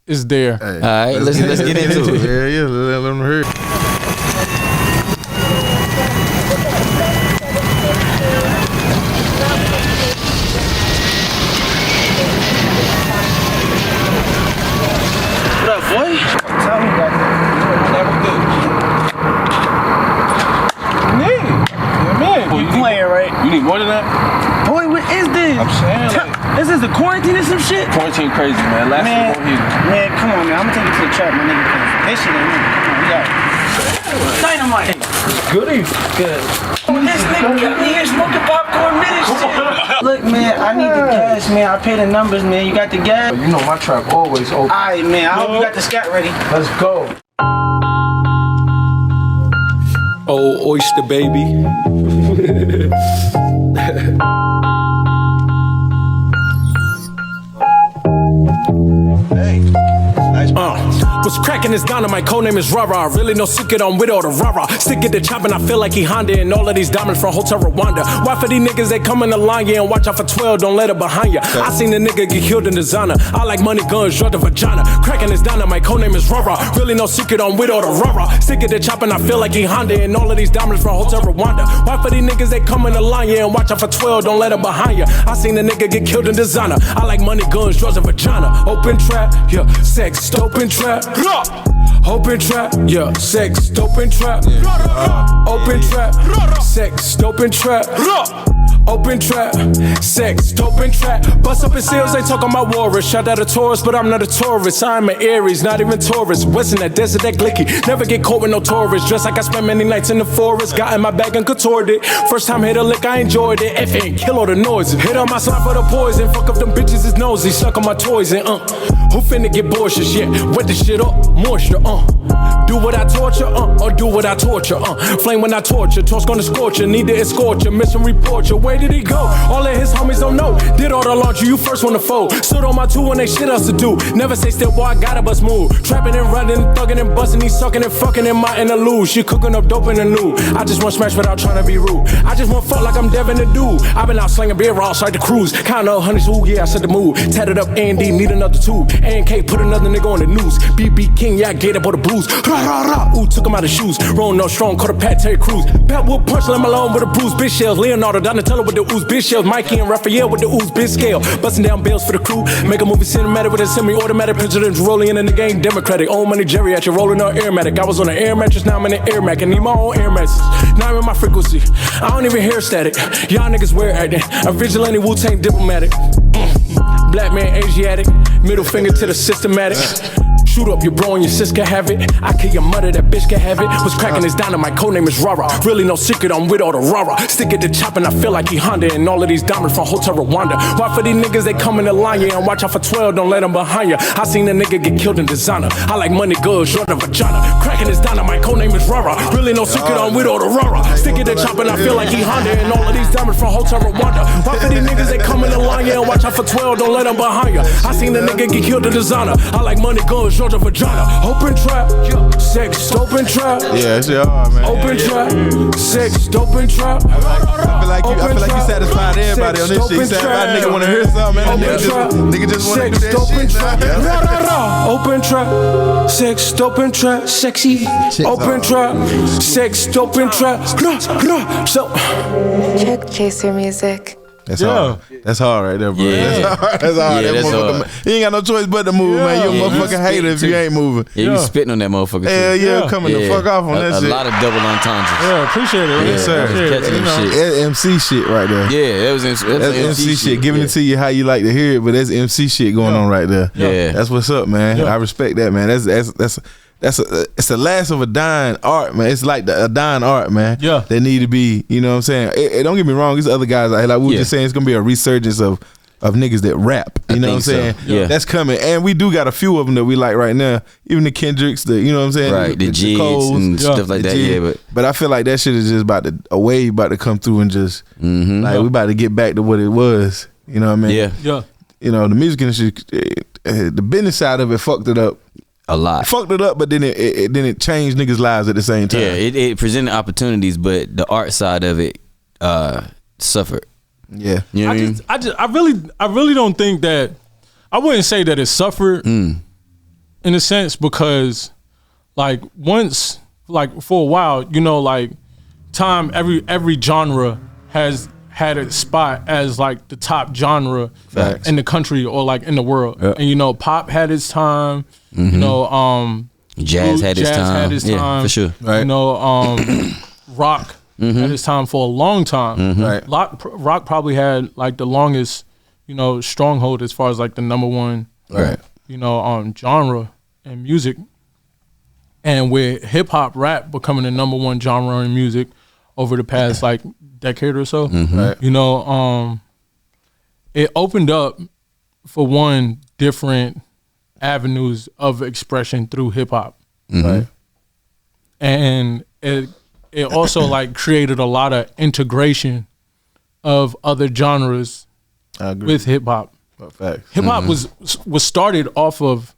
there. Hey, all right, let's get into it. Yeah, let them hear it. What up, boy? Tell me that. You playing, right? You need more than that? Boy, what is this? I'm saying, like, this is the quarantine or some shit? quarantine crazy, man. Last Man, week here. man, come on, man. I'm gonna take you to the trap, my nigga. This shit ain't nigga. Come on, we got it. Dynamite. Good or you? Good. This nigga got me here smoking popcorn ministry. Look, man, I need the gas, man. I pay the numbers, man. You got the gas? You know my trap always open. Alright, man. I hope you got the scat ready. Let's go. Oh, oyster baby. What's cracking is Dynamite, code name is Rara. Really no secret, I'm with all the Rara. Stick at the chop and I feel like he Honda. And all of these diamonds from Hotel Rwanda. Why for these niggas, they come in the line, yeah, and watch out for 12, don't let it behind ya. I seen the nigga get killed in designer. I like money, guns, drug the vagina. Cracking is Dynamite, code name is Rara. Really no secret, I'm with all the Rara. Stick at the chop and I feel like he Honda. And all of these diamonds from Hotel Rwanda. Why for these niggas, they come in the line, yeah, and watch out for 12, don't let it behind ya. I seen the nigga get killed in designer. I like money, guns, drugs, and vagina. Open trap, yeah, sex, open trap. Open trap, yeah, sex, open trap. Open trap, sex, open trap. Open trap, sex, open trap. Bust up in sales, they talking about Warriors. Shout out a tourist, but I'm not a tourist. I'm an Aries, not even tourist. What's in that desert, that glicky? Never get caught with no tourists. Dressed like I spent many nights in the forest. Got in my bag and contoured it. First time hit a lick, I enjoyed it. F ain't kill all the noises. Hit on my slide for the poison. Fuck up them bitches, is nosy. Suck on my toys and who finna get boisterous? Yeah, wet the shit up, moisture, Do what I torture, or do what I torture, Flame when I torture, torch gonna scorch you. Need to escort you, mission report you. Where did he go? All of his homies don't know. Did all the laundry, you first one to fold. Stood on my two when they shit us to do. Never say still, boy, I gotta bust move. Trapping and running, thugging and busting, he sucking and fucking in my interlude. She cooking up dope in the new. I just want smash without trying to be rude. I just want fuck like I'm Devin the dude. I've been out slinging beer all outside the cruise. Count up hundreds, ooh, yeah, I set the move. Tatted up A&D, need another tube. A&K, put another nigga on the news. BB King, yeah, I get up on the blues. Rah, rah, rah, ooh, took him out of shoes. Rolling up strong, caught a Pat Terry Crews. Pat Wood punch, let him alone with a bruise. Bitch shells, Leonardo, Donatello with the ooze. Bitch shells, Mikey and Raphael with the ooze. Bitch scale, busting down bills for the crew. Make a movie cinematic with a semi-automatic. Presidents rolling in the game, Democratic. Old money geriatric, rolling on Airmatic. I was on an air mattress, now I'm in an air mac. I need my own air mattresses. Now I'm in my frequency. I don't even hear static. Y'all niggas weird acting. A vigilante Wu-Tang diplomatic. Black man Asiatic. Middle finger to the systematic. Shoot up your bro and your sis can have it. I kill your mother, that bitch can have it. Was cracking his Dynamite, code name is Rara. Really no secret, I'm with all the Rara. Stick at the chop and I feel like he Honda. And all of these diamonds from Hotel Rwanda. Why for these niggas, they come in the line, yeah, and watch out for 12, don't let them behind ya. I seen a nigga get killed in designer. I like money, good, short of vagina. Cracking his Dynamite, code name is Rara. Really no secret, I'm with all the Rara. Stick at the chop and I feel like he Honda. And all of these diamonds from Hotel Rwanda. Why for these niggas, they come in the line, yeah, and watch out for 12, don't let them behind ya. I seen a nigga get killed in designer. I like money, good, short of vagina. Open trap, sex, open trap. Yeah, it's hard, man. Open trap, sex, open trap. I feel like you satisfied everybody on this shit. You satisfied nigga wanna hear something, man. Nigga just wanna do that shit. Open trap, sex, open trap, sexy. Open trap, sex, open trap. So Check Chaser music. That's hard. That's hard right there, bro. Yeah. That's hard. Yeah, that's hard. You ain't got no choice but to move, man. You a motherfucking hater if you ain't moving. Yeah, you spitting on that motherfucker. Hell yeah, coming the fuck off on that shit. A lot of double entendres. Yeah, appreciate it. Yes, sir. Catching them shit. That's MC shit right there. Yeah, that's MC shit. Giving it to you how you like to hear it, but that's MC shit going on right there. Yeah. That's what's up, man. I respect that, man. It's the last of a dying art, man. It's like a dying art, man. Yeah. That need to be, you know what I'm saying? Don't get me wrong, these other guys, like we were just saying, it's gonna be a resurgence of niggas that rap. You know what I'm saying? So. Yeah. That's coming. And we do got a few of them that we like right now. Even the Kendricks, you know what I'm saying? Right, the Jigs and stuff like that, But I feel like that shit is just a wave about to come through and just, like, we about to get back to what it was. You know what I mean? Yeah. You know, the music industry, the business side of it fucked it up. A lot. It fucked it up, but then it changed niggas' lives at the same time. Yeah, it presented opportunities, but the art side of it suffered. Yeah. You know what I mean? I really don't think that. I wouldn't say that it suffered in a sense because, like, once, like, for a while, you know, like, time every genre has had its spot as like the top genre in the country or like in the world. And you know, pop had its time. You know, jazz had its time. Yeah, for sure. Right. You know, rock had its time for a long time. Right. Rock probably had like the longest, you know, stronghold as far as like the number one, Right. you know, genre in music. And with hip hop rap becoming the number one genre in music over the past like decade or so, Right. you know, it opened up for one different avenues of expression through hip hop, Right. and it also like created a lot of integration of other genres I agree. with hip hop. Facts. Hip hop was started off of,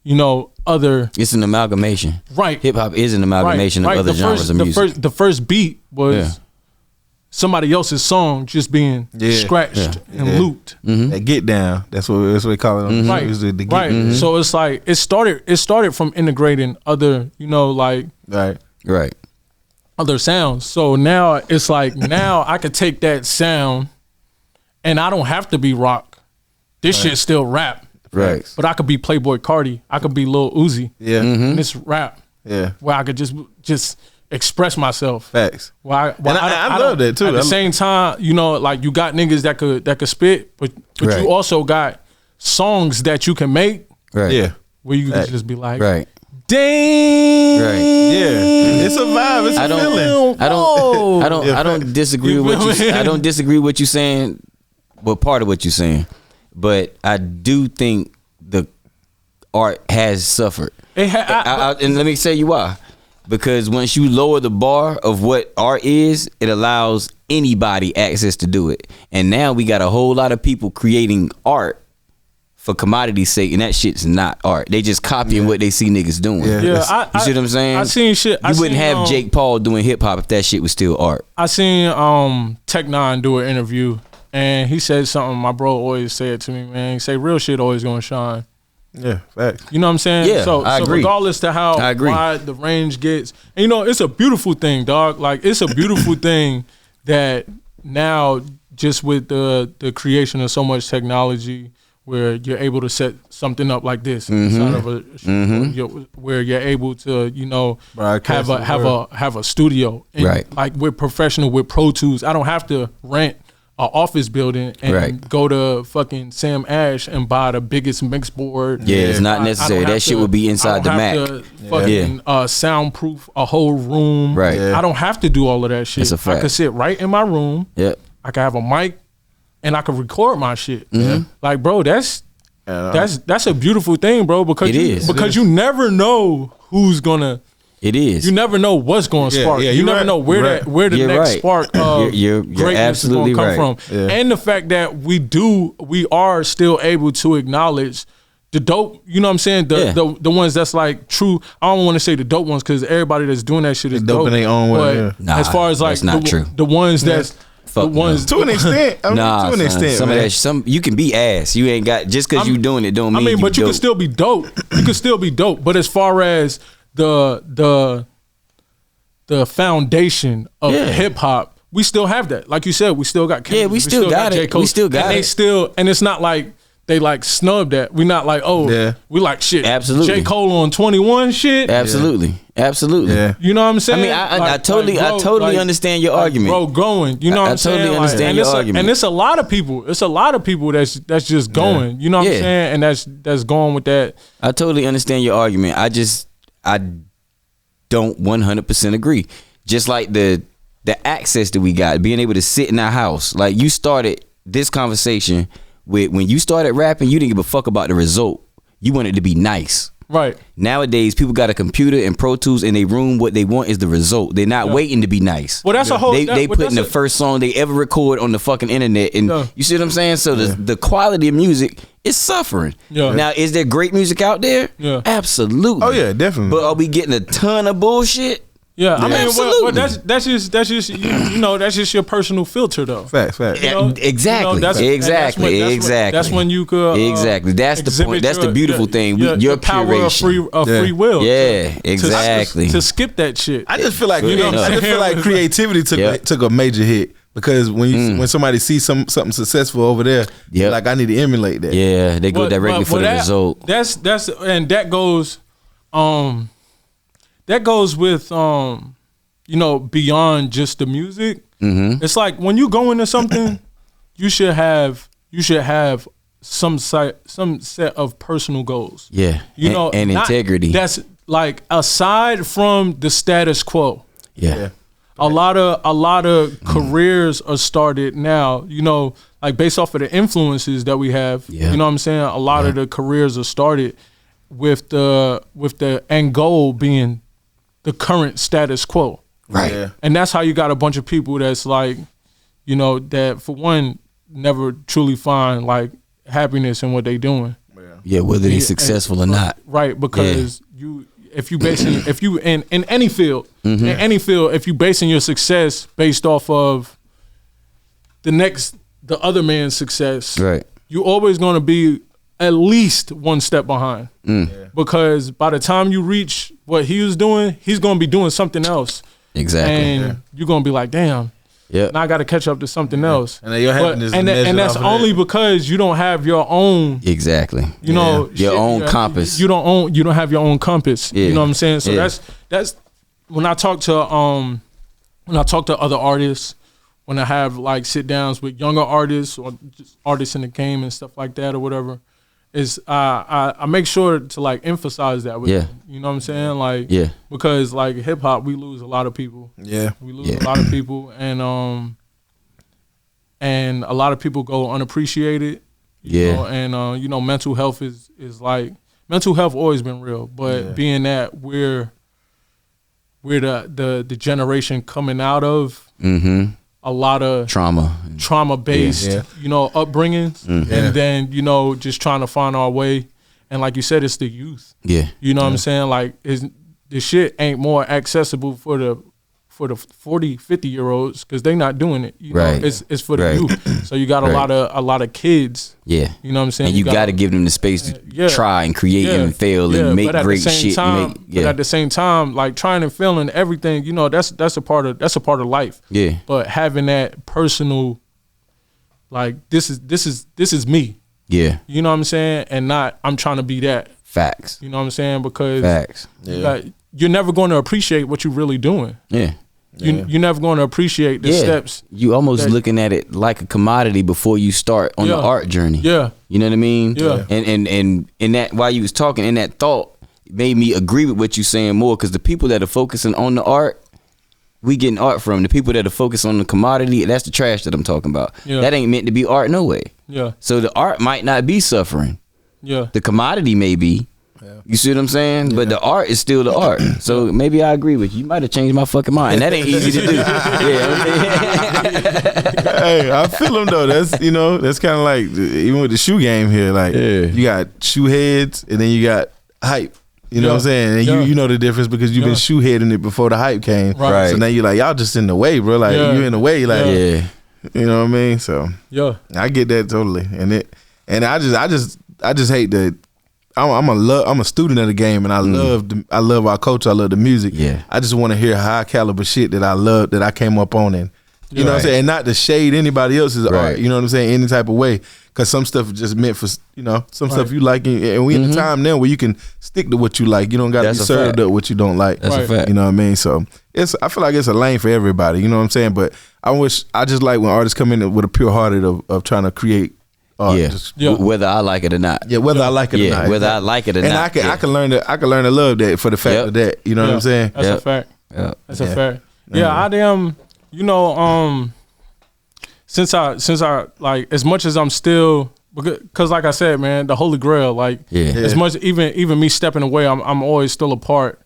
you know, other It's an amalgamation. right. Hip hop is an amalgamation of other genres of music. The first beat was somebody else's song just being scratched and looped. That get down. That's what we call it. Right. The get Right. So it's like it started from integrating other, you know, like Right. other sounds. So now it's like now I could take that sound and I don't have to be rock. This shit's still rap. Right. But I could be Playboy Cardi. I could be Lil Uzi. Yeah. And it's rap. Yeah. Where I could just express myself. Facts. Why I love that too. At the same time, you know, like you got niggas that could spit, but Right. you also got songs that you can make Right. Yeah. where you can just be like, Right. dang. Right. Yeah. It's a vibe. It's a feeling. I don't disagree with what you. I don't disagree with what you're saying. Well, part of what you're saying, but I do think the art has suffered. And let me tell you why. Because once you lower the bar of what art is, it allows anybody access to do it. And now we got a whole lot of people creating art for commodity's sake, and that shit's not art. They just copying what they see niggas doing. Yeah, you see what I'm saying? I seen shit. You wouldn't have Jake Paul doing hip hop if that shit was still art. I seen Tech Nine do an interview, and he said something my bro always said to me, man. He say real shit always gonna shine. Yeah, facts. You know what I'm saying? Yeah, so I agree. Regardless to how wide the range gets, and you know, it's a beautiful thing, dog. Like it's a beautiful thing that now just with the creation of so much technology, where you're able to set something up like this inside of a where you're able to, you know, have a studio, and right? Like we're professional with Pro Tools. I don't have to rent an office building and go to fucking Sam Ash and buy the biggest mix board. Yeah, it's not necessary. That shit would be inside the Mac. Fucking soundproof a whole room. Right. Yeah. I don't have to do all of that shit. That's a fact. I could sit right in my room. Yep. I could have a mic and I could record my shit. Like, bro, that's a beautiful thing, bro, because you never know who's gonna. It is. You never know what's going to spark. You never know where the next spark of greatness is going to come from. Yeah. And the fact that we are still able to acknowledge the dope, you know what I'm saying? The ones that's like true. I don't want to say the dope ones because everybody that's doing that shit is dope in their own way. But as far as like the ones that's to an extent. To an extent, some of that, you can be ass. You ain't got just because you doing it don't mean. But you can still be dope. You can still be dope. But as far as the foundation of hip hop, we still have that. Like you said, we still got Kendrick, we still got it. We still got it. And it's not like they like snubbed that. We're not like, we like shit. Absolutely. J. Cole on 21 shit. Absolutely. Absolutely. Yeah. You know what I'm saying? I mean, I totally understand your argument. Bro, going. You know what I'm saying? I totally understand your argument. And it's a lot of people. It's a lot of people that's just going. You know what I'm saying? And that's going with that. I totally understand your argument. I don't 100% agree. Just like the access that we got, being able to sit in our house. Like you started this conversation with when you started rapping, you didn't give a fuck about the result. You wanted to be nice. Right. Nowadays, people got a computer and Pro Tools in their room. What they want is the result. They're not waiting to be nice. Well, that's a whole. They put in the first song they ever record on the fucking internet, and you see what I'm saying. So the quality of music is suffering. Yeah. Now, is there great music out there? Yeah. Absolutely. Oh yeah, definitely. But are we getting a ton of bullshit? Yeah, I mean, well, that's just you know, that's just your personal filter though. Facts. Exactly. That's when you could exactly. That's the point. That's the beautiful thing. Your power curation of free will. Yeah, exactly. To skip that shit. I just feel like I just feel like creativity took a major hit. Because when somebody sees something successful over there, like I need to emulate that. Yeah, they go directly for the result. That's and that goes with you know, beyond just the music. Mm-hmm. It's like when you go into something, you should have some set of personal goals. Yeah, you know, and integrity. That's like aside from the status quo. Yeah. A lot of careers are started now, you know, like based off of the influences that we have. You know what I'm saying? A lot of the careers are started with the end goal being the current status quo. Right. Yeah. And that's how you got a bunch of people that's like, you know, that for one never truly find like happiness in what they doing. Yeah, whether they're successful or not. Right, because if you in any field, if you basing your success based off of the other man's success, right, you're always going to be at least one step behind. Because by the time you reach what he was doing, he's going to be doing something else. Exactly. And you're going to be like, damn. Yeah. Now I got to catch up to something else. And then your happiness and that's only because you don't have your own. Exactly. You know, your own compass. You don't have your own compass. Yeah. You know what I'm saying? So that's when I talk to other artists, when I have like sit downs with younger artists or just artists in the game and stuff like that or whatever, is I make sure to like emphasize that with them. You know what I'm saying? Like because like hip hop, we lose a lot of people. Yeah. We lose a lot of people and a lot of people go unappreciated. You know, and you know, mental health is like mental health always been real, but being that we're the generation coming out of a lot of trauma based, you know, upbringings, and then you know just trying to find our way. And like you said, it's the youth. You know what I'm saying? Like, the shit ain't more accessible for the 40, 50-year-olds because they not doing it. You know? It's for the youth. So you got a lot of kids. You know what I'm saying? And you got to give them the space to try and create and fail and make great shit. But at the same time, like trying and failing everything, you know, that's a part of life. But having that personal, like this is me. You know what I'm saying? And not I'm trying to be that. Facts. You know what I'm saying? Because you're never going to appreciate what you're really doing. You're never going to appreciate the steps. You almost looking at it like a commodity before you start on the art journey. You know what I mean? And in that, while you was talking, in that thought, it made me agree with what you saying more, because the people that are focusing on the art, we getting art from. The people that are focused on the commodity, that's the trash that I'm talking about. That ain't meant to be art no way. So the art might not be suffering. The commodity may be. You see what I'm saying? But the art is still the art. So maybe I agree with you. You might have changed my fucking mind. That ain't easy to do. Hey, I feel them though. That's, you know, that's kind of like even with the shoe game here. Like you got shoe heads and then you got hype. You know what I'm saying? And you know the difference because you've been shoe heading it before the hype came. So now you're like, y'all just in the way, bro. Like you in the way. Like you know what I mean? So I get that totally. And I just hate that. I'm a student of the game, and I love our culture. I love the music. I just want to hear high caliber shit that I love, that I came up on, and you know what I'm saying, and not to shade anybody else's art. You know what I'm saying, any type of way, because some stuff is just meant for, you know, some stuff you like, and we in the time now where you can stick to what you like. You don't got to be served up what you don't like. That's a fact. You know what I mean? So I feel like it's a lane for everybody. You know what I'm saying? But I just like when artists come in with a pure hearted of trying to create. Whether I like it or not. Whether I like it or not. Whether I like it or not. And I can learn to love that for the fact of that. You know what I'm saying? That's a fact. That's a fact. I you know, since I like, as much as I'm still, because like I said, man, the Holy Grail, like as much even me stepping away, I'm always still a part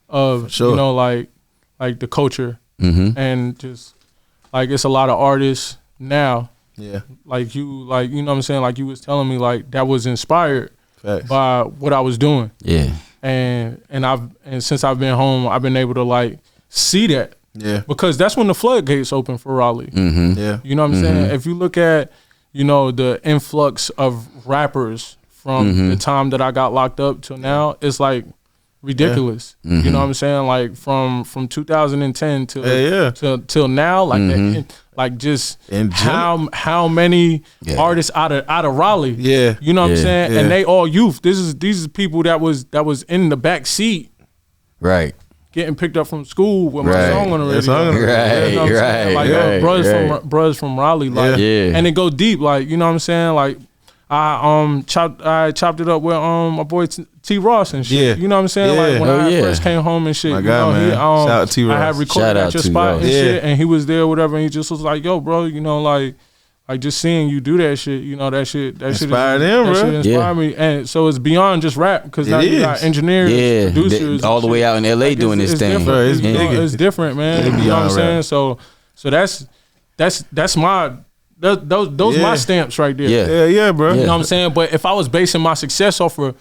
of you know, like the culture, and just like it's a lot of artists now. Like you know what I'm saying, like you was telling me, like that was inspired by what I was doing. And since I've been home, I've been able to like see that. Yeah. Because that's when the floodgates open for Raleigh. Yeah. You know what I'm saying? If you look at, you know, the influx of rappers from the time that I got locked up till now, it's like ridiculous. You know what I'm saying? Like from 2010 till now, like like just how many artists out of Raleigh. Yeah. You know what I'm saying? And they all youth. These are people that was in the back seat. Right. Getting picked up from school with my song on the radio. Right, you know what I'm saying? Like brothers from Raleigh, like and it go deep, like, you know what I'm saying? Like I chopped it up with my boy T Ross and shit. Yeah. You know what I'm saying? Like when I first came home and shit. My you God, know, man. Shout out T Ross. I had recorded at your spot Ross. and shit, and he was there, whatever, and he just was like, "Yo, bro, you know, like just seeing you do that shit, you know, that shit inspired him, bro. That shit inspired me, and so it's beyond just rap because now you got engineers, producers, all the way out in LA doing this thing. Different. It's different, man. You know what I'm saying? So that's my. Those my stamps right there. Yeah, bro. You know what I'm saying? But if I was basing my success off of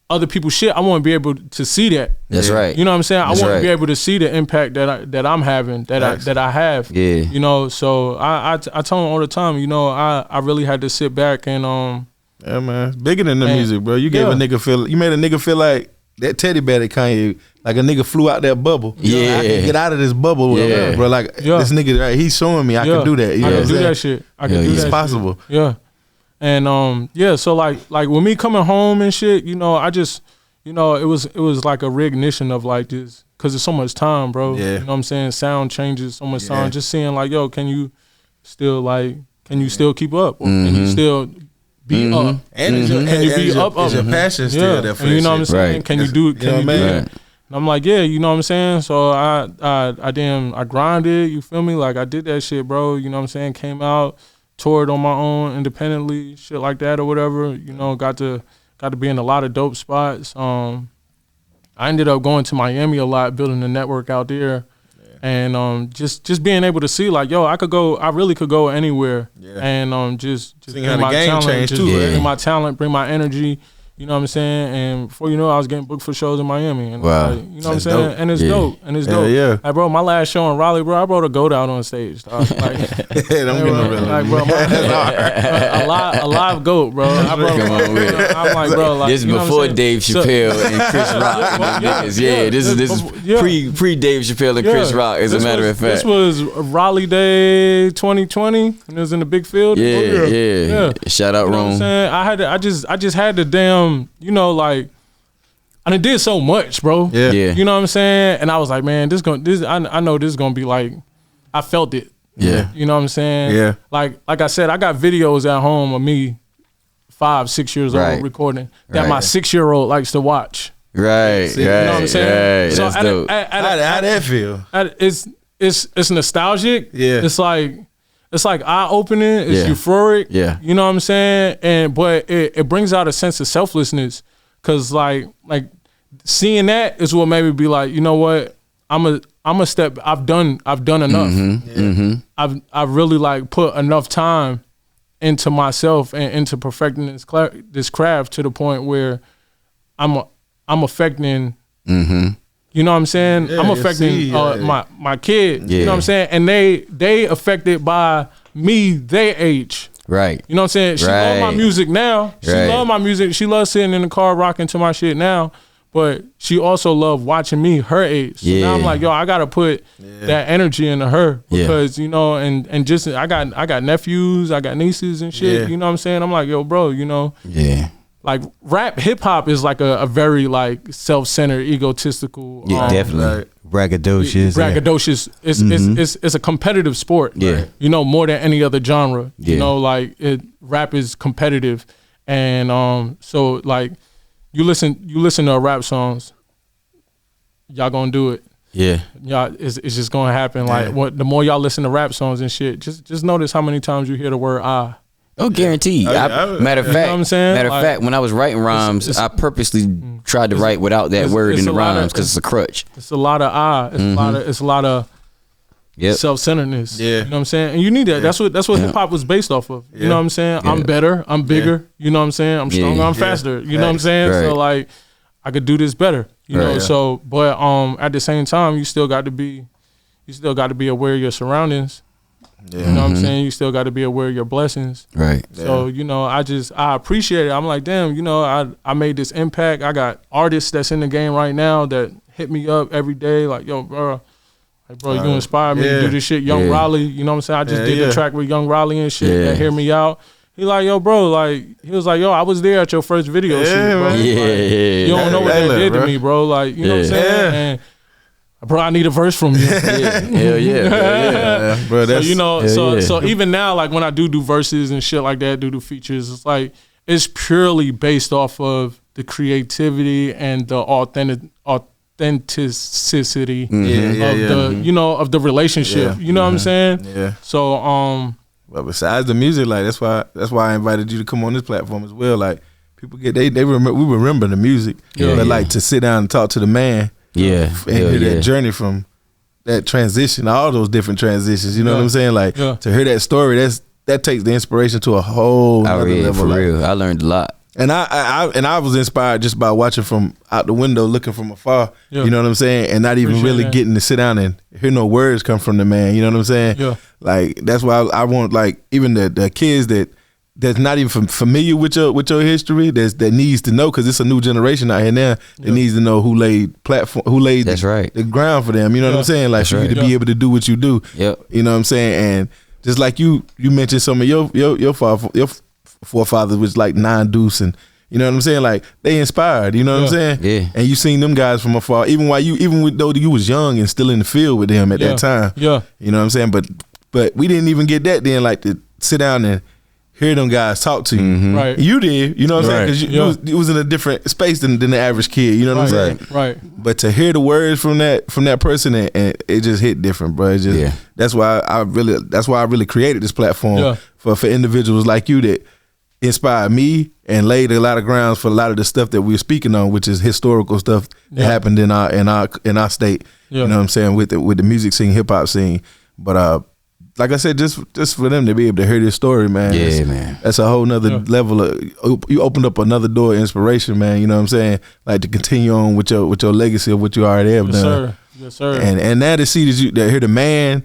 other people's shit, I want to be able to see that. That's right. You know what I'm saying? I want right. to be able to see the impact that I'm having, that I have. Yeah. You know, so I tell them all the time, you know, I really had to sit back and yeah, man. It's bigger than the music, bro. You gave a nigga feel. You made a nigga feel like that teddy bear that Kanye, like a nigga flew out that bubble. Yeah. I can get out of this bubble, bro. Like this nigga, right? He's showing me I can do that. You know I what can I'm do saying? that shit. I can do that. It's possible. Shit. Yeah. And so like with me coming home and shit, you know, I just, you know, it was like a reignition of like this, cause it's so much time, bro. Yeah. You know what I'm saying? Sound changes so much time. Just seeing like, yo, can you still keep up? Or can you still be up? And can you be up? Is your passion still there for and you know what I'm shit? saying? Right. Can you do it? Can you do it? Right. And I'm like, yeah, you know what I'm saying? So I grinded, you feel me? Like I did that shit, bro. You know what I'm saying? Came out, toured on my own independently, shit like that or whatever. You know, got to be in a lot of dope spots. I ended up going to Miami a lot, building a network out there. And just being able to see like, yo, I really could go anywhere. Yeah. And just bring my talent, bring my talent, bring my energy. You know what I'm saying? And before you know, I was getting booked for shows in Miami. And wow. like, you know what I'm saying? Dope. And it's dope. And it's dope. Yeah. Like, bro, my last show in Raleigh, bro, I brought a goat out on stage. Like, don't get no real. Like, bro, a live goat, bro. I brought I'm like, bro, like, this is before Dave Chappelle and Chris Rock. This is pre Dave Chappelle and Chris Rock, as a matter of fact. This was Raleigh Day 2020, and it was in the big field. Yeah. Shout out, you know Rome. What I'm saying? I just had the damn, you know, like, and it did so much, bro. Yeah. You know what I'm saying? And I was like, man, I know this is gonna be like, I felt it. Yeah. You know what I'm saying? Yeah. Like I said, I got videos at home of me 5-6 years old recording that my 6-year-old likes to watch. Right. You know what I'm saying? Right. So That's dope. How'd that feel? It's nostalgic. Yeah. It's like eye opening. It's euphoric. Yeah. You know what I'm saying? But it brings out a sense of selflessness, cause like seeing that is what made me be like, you know what? I'm a step. I've done enough. I've really like put enough time into myself and into perfecting this craft to the point where I'm affecting. You know what I'm saying? I'm affecting my kid. You know what I'm saying? And they affected by me, their age. Right. You know what I'm saying? She love my music now. She love my music. She loves sitting in the car rocking to my shit now. But she also loved watching me her age. So now I'm like, yo, I gotta put that energy into her because you know, and just I got nephews, I got nieces and shit. Yeah. You know what I'm saying? I'm like, yo, bro, you know. Yeah. Like rap, hip hop is like a very like self-centered, egotistical. Yeah, definitely. Braggadocious. It's a competitive sport. Yeah. You know, more than any other genre. Yeah. You know, like rap is competitive, and so like you listen to rap songs, y'all gonna do it. Yeah. Y'all, it's just gonna happen. Like the more y'all listen to rap songs and shit, just notice how many times you hear the word "I." Oh, guaranteed. Matter of fact, you know what I'm saying? Matter of fact, when I was writing rhymes, I purposely tried to write without that word in the rhymes because it's a crutch. It's a lot of It's a lot of self-centeredness. Yeah. You know what I'm saying? And you need that. That's what hip hop was based off of. You know what I'm saying? I'm better. I'm bigger. You know what I'm saying? I'm stronger. I'm faster. You know what I'm saying? Right. So like, I could do this better. You know. So, but at the same time, you still got to be you still got to be aware of your surroundings. Yeah. You know what I'm saying? You still got to be aware of your blessings. Right. So, you know, I appreciate it. I'm like, damn, you know, I made this impact. I got artists that's in the game right now that hit me up every day. Like, yo, bro, you inspire me to do this shit. Young Raleigh, you know what I'm saying? I just did the track with Young Raleigh and shit that hear me out. He like, yo, bro, like, he was like, yo, I was there at your first video shoot, bro. You don't know what that did to me, bro. Like, you know what I'm saying? And, bro, I need a verse from you. Hell yeah. Bro, so, you know, so even now, like, when I do verses and shit like that, do features, it's like, it's purely based off of the creativity and the authenticity of the, you know, of the relationship. You know what I'm saying? Yeah. So, but besides the music, like that's why I invited you to come on this platform as well. Like people get we remember the music, but like to sit down and talk to the man, and hear that journey from that transition, all those different transitions. You know what I'm saying? Like to hear that story, that takes the inspiration to a whole nother level. For real, I learned a lot. And I was inspired just by watching from out the window, looking from afar. Yeah. You know what I'm saying? And not even really getting to sit down and hear no words come from the man. You know what I'm saying? Yeah. Like that's why I want like even the kids that's not even familiar with your history that needs to know, because it's a new generation out here now that needs to know who laid the ground for them. You know what I'm saying? Like for you to be able to do what you do. Yep. You know what I'm saying? And just like you mentioned some of your forefathers was like Nine Deuce, and you know what I'm saying, like they inspired, you know what I'm saying, and you seen them guys from afar, even though you was young and still in the field with them at that time, you know what I'm saying, but we didn't even get that then, like to sit down and hear them guys talk to you. Right. You did, you know what I'm saying, because you was in a different space than the average kid, you know what I'm saying, right. But to hear the words from that person, and it just hit different, bro. It just that's why I really created this platform for individuals like you that inspired me and laid a lot of grounds for a lot of the stuff that we're speaking on, which is historical stuff that happened in our state. You know what I'm saying, with the music scene, hip hop scene. But like I said, just for them to be able to hear this story, man. Yeah, man. That's a whole nother level of, you opened up another door of inspiration, man. You know what I'm saying? Like to continue on with your legacy of what you already have done. Yes, sir. And now to see that hear the man,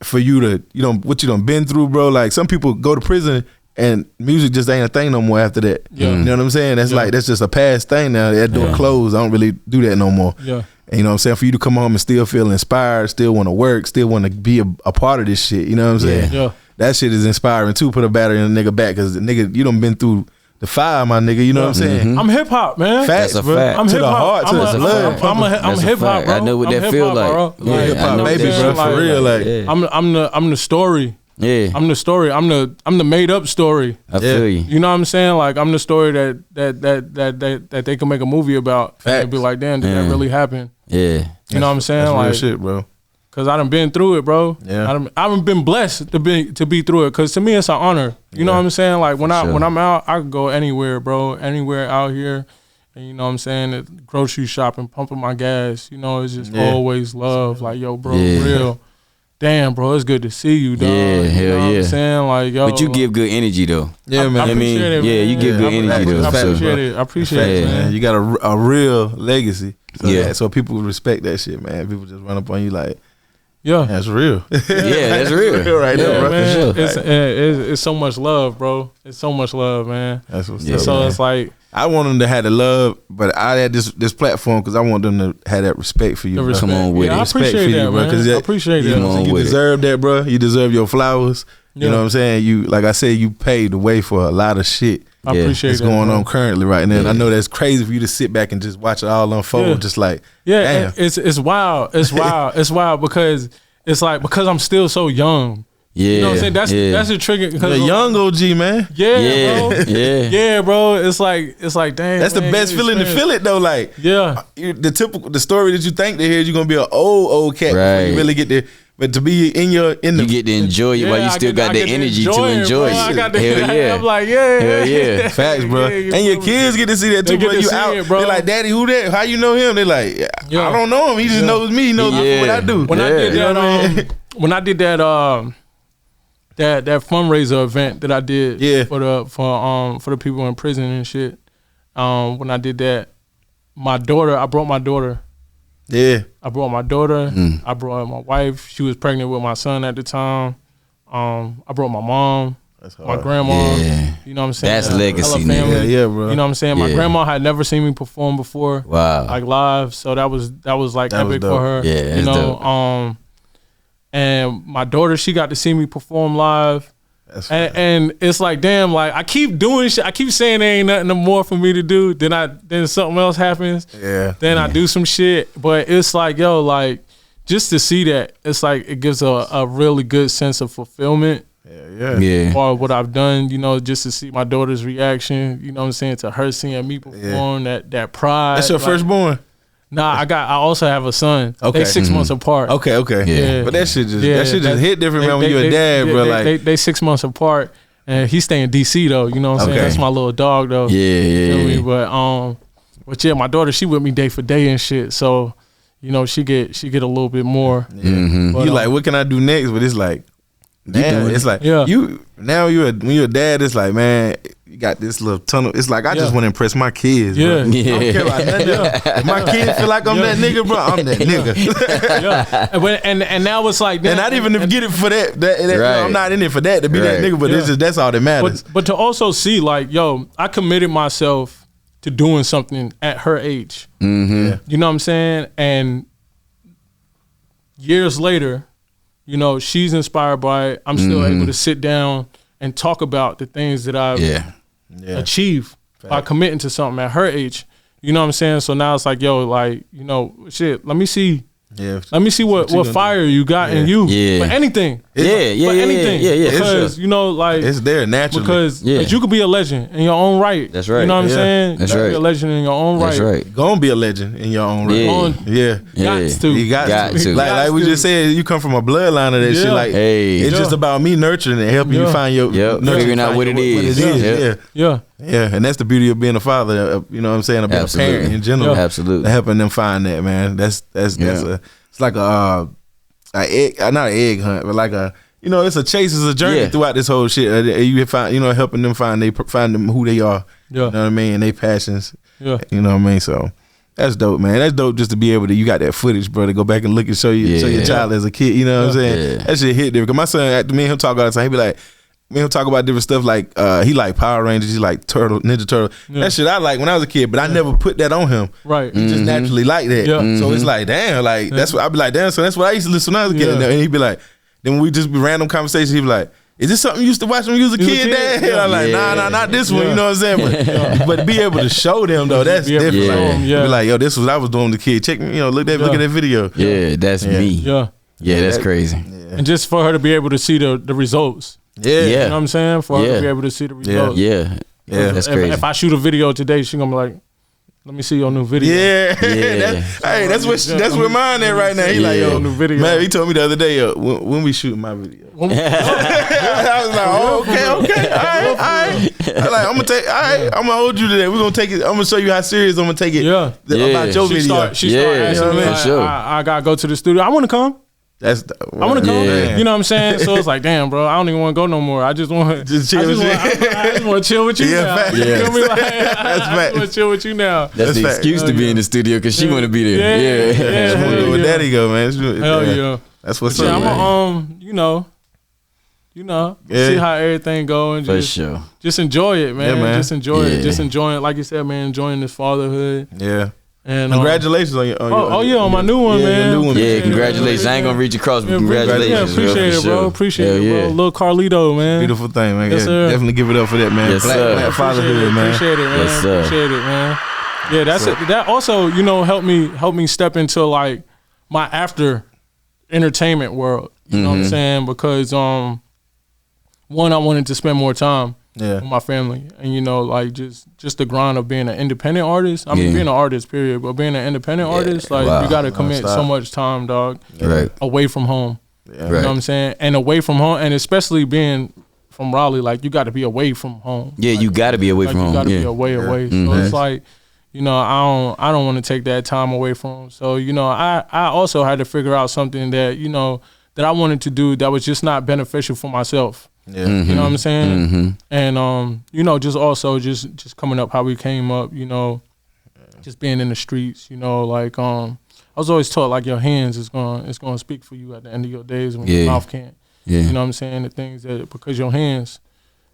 for you to, you know, what you done been through, bro. Like some people go to prison and music just ain't a thing no more after that. You know what I'm saying? That's like, that's just a past thing now. That door closed. I don't really do that no more. Yeah. And you know what I'm saying? For you to come home and still feel inspired, still want to work, still want to be a part of this shit. You know what I'm saying? Yeah. That shit is inspiring too. Put a battery in a nigga back, because the nigga, you done been through the fire, my nigga. You know what I'm saying? I'm hip hop, man. Facts, That's a fact. I'm to hip the hop. heart, to the blood. I'm hip hop, bro. I know what that feel like. Hip hop baby, bro. For real, like I'm the story. Yeah. I'm the story. I'm the made up story. I feel you. You know what I'm saying? Like I'm the story that they can make a movie about. Facts. And be like, damn, did that really happen? Yeah. You know what I'm saying? That's like real shit, bro. Cause I done been through it, bro. Yeah. I've been blessed to be through it. Cause to me it's an honor. You know what I'm saying? Like when I'm out, I could go anywhere, bro. Anywhere out here. And you know what I'm saying? At grocery shopping, pumping my gas. You know, it's just always love. Like, yo, bro, real. Damn, bro, it's good to see you, dog. Yeah, you know what I'm saying? Like, yo. But you give good energy though. Yeah, man. I appreciate it, man. Yeah, you give good energy though. I appreciate it, man. You got a real legacy. So so people respect that shit, man. People just run up on you like, that's real. That's real. Right there, bro. Man. For sure. It's so much love, bro. It's so much love, man. That's what's up. So it's like, I want them to have the love, but I had this platform because I want them to have that respect for you. Come on with it. I appreciate that, man. I appreciate that. You deserve that, bro. You deserve your flowers. You know what I'm saying? You, like I said, you paved the way for a lot of shit. I appreciate that's going on currently right now. I know that's crazy for you to sit back and just watch it all unfold, just like, damn. It's wild. It's wild. It's wild because it's like, because I'm still so young. Yeah, you know what I'm saying? That's a trigger. The young OG, man. Yeah, bro. It's like, damn. That's the best feeling to feel it though. Like, the story that you think they hear, you're gonna be an old cat before you really get there. But to be you get to enjoy it while you still got the energy to enjoy it. I got the, hell yeah. I'm like, hell yeah. Facts, bro. And your kids get to see that too, bro. You out, bro. They're like, Daddy, who that? How you know him? They're like, I don't know him. He just knows me. He knows what I do. When I did that, when I did that fundraiser event that I did for the people in prison and shit. When I did that, I brought my daughter. Yeah. I brought my daughter. I brought my wife. She was pregnant with my son at the time. I brought my mom. My grandma, you know what I'm saying? That's legacy, nigga. Yeah, bro. You know what I'm saying? My grandma had never seen me perform before. Wow. Like live. So that was like that epic for her. Yeah, you know. dope. And my daughter, she got to see me perform live. And it's like, damn, like I keep doing shit. I keep saying there ain't nothing more for me to do. Then something else happens. Yeah. Then I do some shit. But it's like, yo, like just to see that, it's like it gives a really good sense of fulfillment. Yeah. Or what I've done, you know, just to see my daughter's reaction, you know what I'm saying, to her seeing me perform, that pride. That's your firstborn? Nah, I also have a son. Okay. They 6 months apart. Okay. Yeah. But that shit just hit different, man, when you're a dad, bro. Like they 6 months apart, and he's staying in DC though. You know what I'm saying? That's my little dog though. Yeah. You know me? But yeah, my daughter, she with me day for day and shit. So, you know, she get a little bit more. Mm-hmm. But, you like, what can I do next? But it's like, man, it's like Yeah. when you're a dad, it's like, man, you got this little tunnel. It's like I just want to impress my kids. Yeah. Bro. I don't care about nothing. If my kids feel like I'm that nigga, bro, I'm that nigga. yeah. And now it's like, and not even to get it for that. Right. I'm not in it for that to be that nigga, but that's all that matters. But to also see, like, yo, I committed myself to doing something at her age. Mm-hmm. You know what I'm saying? And years later, you know, she's inspired by it. I'm still able to sit down and talk about the things that I've achieved by committing to something at her age. You know what I'm saying? So now it's like, yo, like, you know, shit, let me see. Yeah. Let me see what fire you got in you for anything. For anything. Because, you know, like, it's there naturally. Because you could be a legend in your own right. That's right. You know what I'm saying? That's you right. Be a legend in your own right. That's right. Gonna be a legend in your own right. Yeah. Got to. You got to. Like we just said, you come from a bloodline of that shit. Like, it's just about me nurturing and helping you find your figuring out what it is. Yeah, and that's the beauty of being a father. You know what I'm saying? About a parent in general. Absolutely. Helping them find that, man. That's it's like a egg, not an egg hunt, but like a, you know, it's a chase, it's a journey throughout this whole shit. You find, you know, helping them find them who they are. You know what I mean? And their passions. Yeah. You know what I mean? So that's dope, man. That's dope just to be able to, you got that footage, bro, to go back and look and show your child as a kid. You know what I'm saying? That shit hit there. Because my son, after me and him talk all the time, he be like, he'll talk about different stuff like he like Power Rangers, he like Ninja Turtle. That shit I like when I was a kid, but I never put that on him. Right. He just naturally like that. Yeah. So it's like, damn, like that's what I'd be like, damn, so that's what I used to listen when I was a kid. And he'd be like, then we just be random conversations, he'd be like, is this something you used to watch when you was a kid, Dad? And I'm like, nah, not this one, you know what I'm saying? But be able to show them though, that's different. Like, be like, yo, this was what I was doing as a kid. Check me, you know, look at that video. Yeah, that's me. Yeah, that's crazy. And just for her to be able to see the results. Yeah. You know what I'm saying? For her to be able to see the results. Yeah. That's crazy. If I shoot a video today, she's gonna be like, let me see your new video. That's where mine at right now. He like, yo, new video. Man, he told me the other day, when we shooting my video. I was like, oh, okay. All right. I'm gonna hold you to that. We're gonna take it. I'm gonna show you how serious I'm gonna take it. About your video. She started asking me, like, I gotta go to the studio. I wanna come. I want to come. You know what I'm saying? So it's like, damn, bro, I don't even want to go no more. I just want to chill with you. I just want to chill with you now. Fact. You know what I mean? I just want to chill with you now. That's the excuse to be in the studio because she want to be there. Yeah. Where daddy go, man. Hell yeah. That's what's up. Yeah, I'm see how everything go and just enjoy it, man. Yeah, man. Just enjoy it. Just enjoying it, like you said, man. Enjoying this fatherhood. Yeah. And congratulations on your on my new one, man. Your new one, congratulations. I ain't gonna reach across, but congratulations. Yeah, appreciate it, bro. Appreciate it, bro. Little Carlito, man. Beautiful thing, man. Yes, sir. Definitely give it up for that, man. Yes, Black fatherhood, man. Appreciate it, man. Yes, sir. Appreciate it, man. Yeah, that's it. That also, you know, helped me step into like my after entertainment world. You know what I'm saying? Because one, I wanted to spend more time with my family, and you know, like just the grind of being an independent artist. I mean, being an artist, period, but being an independent artist, like you got to commit so much time, dog, away from home. You know what I'm saying? And away from home, and especially being from Raleigh, like you got to be away from home. Yeah, like, you got to be away from home. You got to be away. So it's like, you know, I don't want to take that time away from home. So you know, I also had to figure out something that, you know, that I wanted to do that was just not beneficial for myself. Yeah. You know what I'm saying? And you know, just also just coming up how we came up, you know, just being in the streets, you know, like I was always taught like your hands is gonna speak for you at the end of your days when your mouth can't. Yeah. You know what I'm saying? The things that because your hands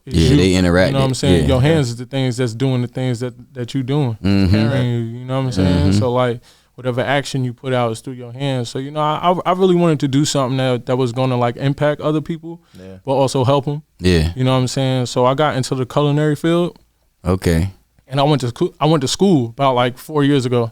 they interact. You know what I'm saying? Your hands is the things that's doing the things that you doing. Carrying you know what I'm saying? So like whatever action you put out is through your hands. So, you know, I really wanted to do something that was going to, like, impact other people, but also help them. Yeah. You know what I'm saying? So I got into the culinary field. Okay. And I went to school about, like, 4 years ago.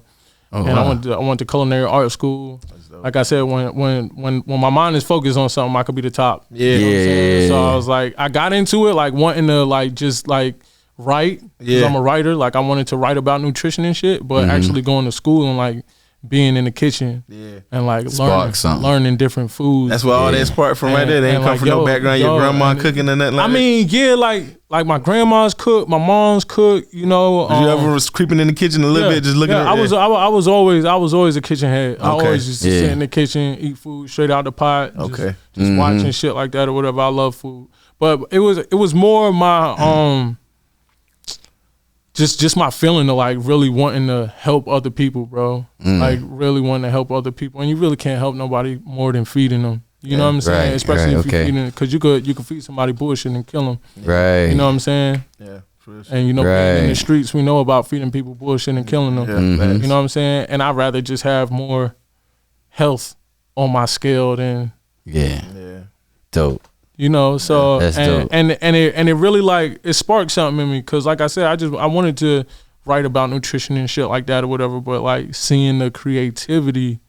Oh, and wow. I went to culinary art school. Like I said, when my mind is focused on something, I could be the top. Yeah. You know what I'm saying? So I was like, I got into it, like, wanting to, like, just, like, write, because I'm a writer. Like, I wanted to write about nutrition and shit, but actually going to school and, like, being in the kitchen and like learning different foods. That's where all that spark from right there. They ain't come from no background. Your grandma cooking or nothing like that. I mean, yeah, like my grandma's cook, my mom's cook. You know, you ever was creeping in the kitchen a little bit, just looking at it? I was always a kitchen head. I always used to sit in the kitchen, eat food straight out the pot. Just watching shit like that or whatever. I love food, but it was more my Just my feeling of like really wanting to help other people, bro. Like really wanting to help other people, and you really can't help nobody more than feeding them. You know what I'm saying? Especially if you're feeding, because you could feed somebody bullshit and kill them. Right. You know what I'm saying? Yeah. And you know, being in the streets, we know about feeding people bullshit and killing them. You know what I'm saying? And I'd rather just have more health on my scale than dope. You know, so and it really like it sparked something in me, because like I said, I wanted to write about nutrition and shit like that or whatever, but like seeing the creativity,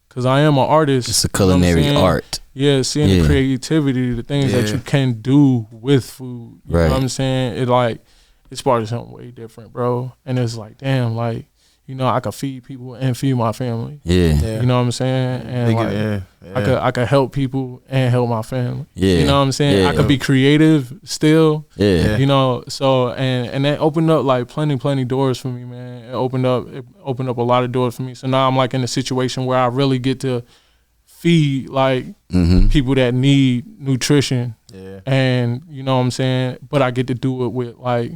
because I am an artist. It's a culinary art. Yeah, seeing the creativity, the things that you can do with food. You know what I'm saying? It sparked something way different, bro. And it's like, damn, like, you know, I could feed people and feed my family. You know what I'm saying? And I could help people and help my family. You know what I'm saying? I could be creative still. You know, so and that opened up like plenty doors for me, man. It opened up a lot of doors for me. So now I'm like in a situation where I really get to feed like people that need nutrition. And you know what I'm saying? But I get to do it with like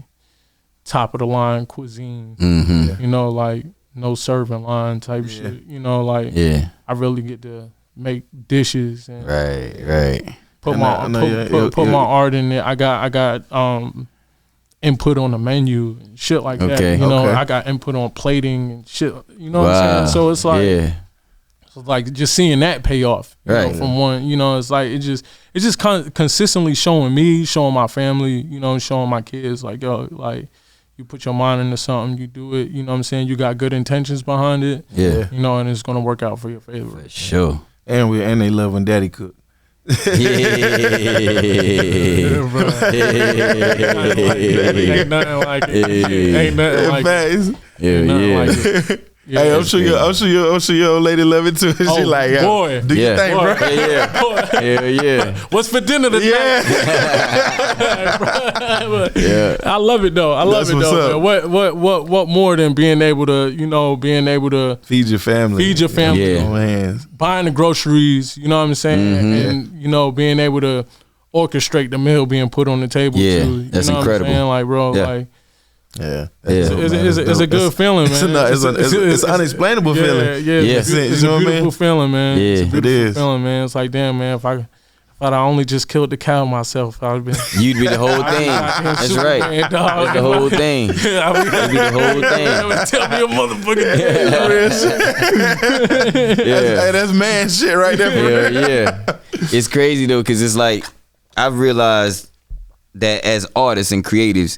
top of the line cuisine, you know, like no serving line type shit, you know, like I really get to make dishes and put my art in there. I got input on the menu and shit like that. You know, I got input on plating and shit. You know what I'm saying? So it's like like just seeing that pay off, you know, from one. You know, it's like it's just consistently showing me, showing my family, you know, showing my kids like, yo, like, you put your mind into something, you do it, you know what I'm saying? You got good intentions behind it. You know, and it's gonna work out for your favor. For sure. And they love when daddy cook. Ain't nothing like it. Ain't nothing like it. Hey, I'm sure your old lady love it too. She like, boy, do you think, bro? Yeah. What's for dinner tonight? I love it though. Man. What more than being able to feed your family. Buying the groceries, you know what I'm saying, and you know, being able to orchestrate the meal being put on the table. Too. That's you know incredible. What I'm saying? Like, bro, like. It's a good feeling, man. It's an unexplainable feeling. It's a beautiful feeling, man. It's a beautiful feeling, man. It's like, damn, man, if I'd only just killed the cow myself, I'd been. You'd be the whole thing. That's right. That's the whole thing. You'd be the whole thing. Tell me a motherfucking Hey, that's man shit right there. It's crazy though, because it's like I've realized that as artists and creatives,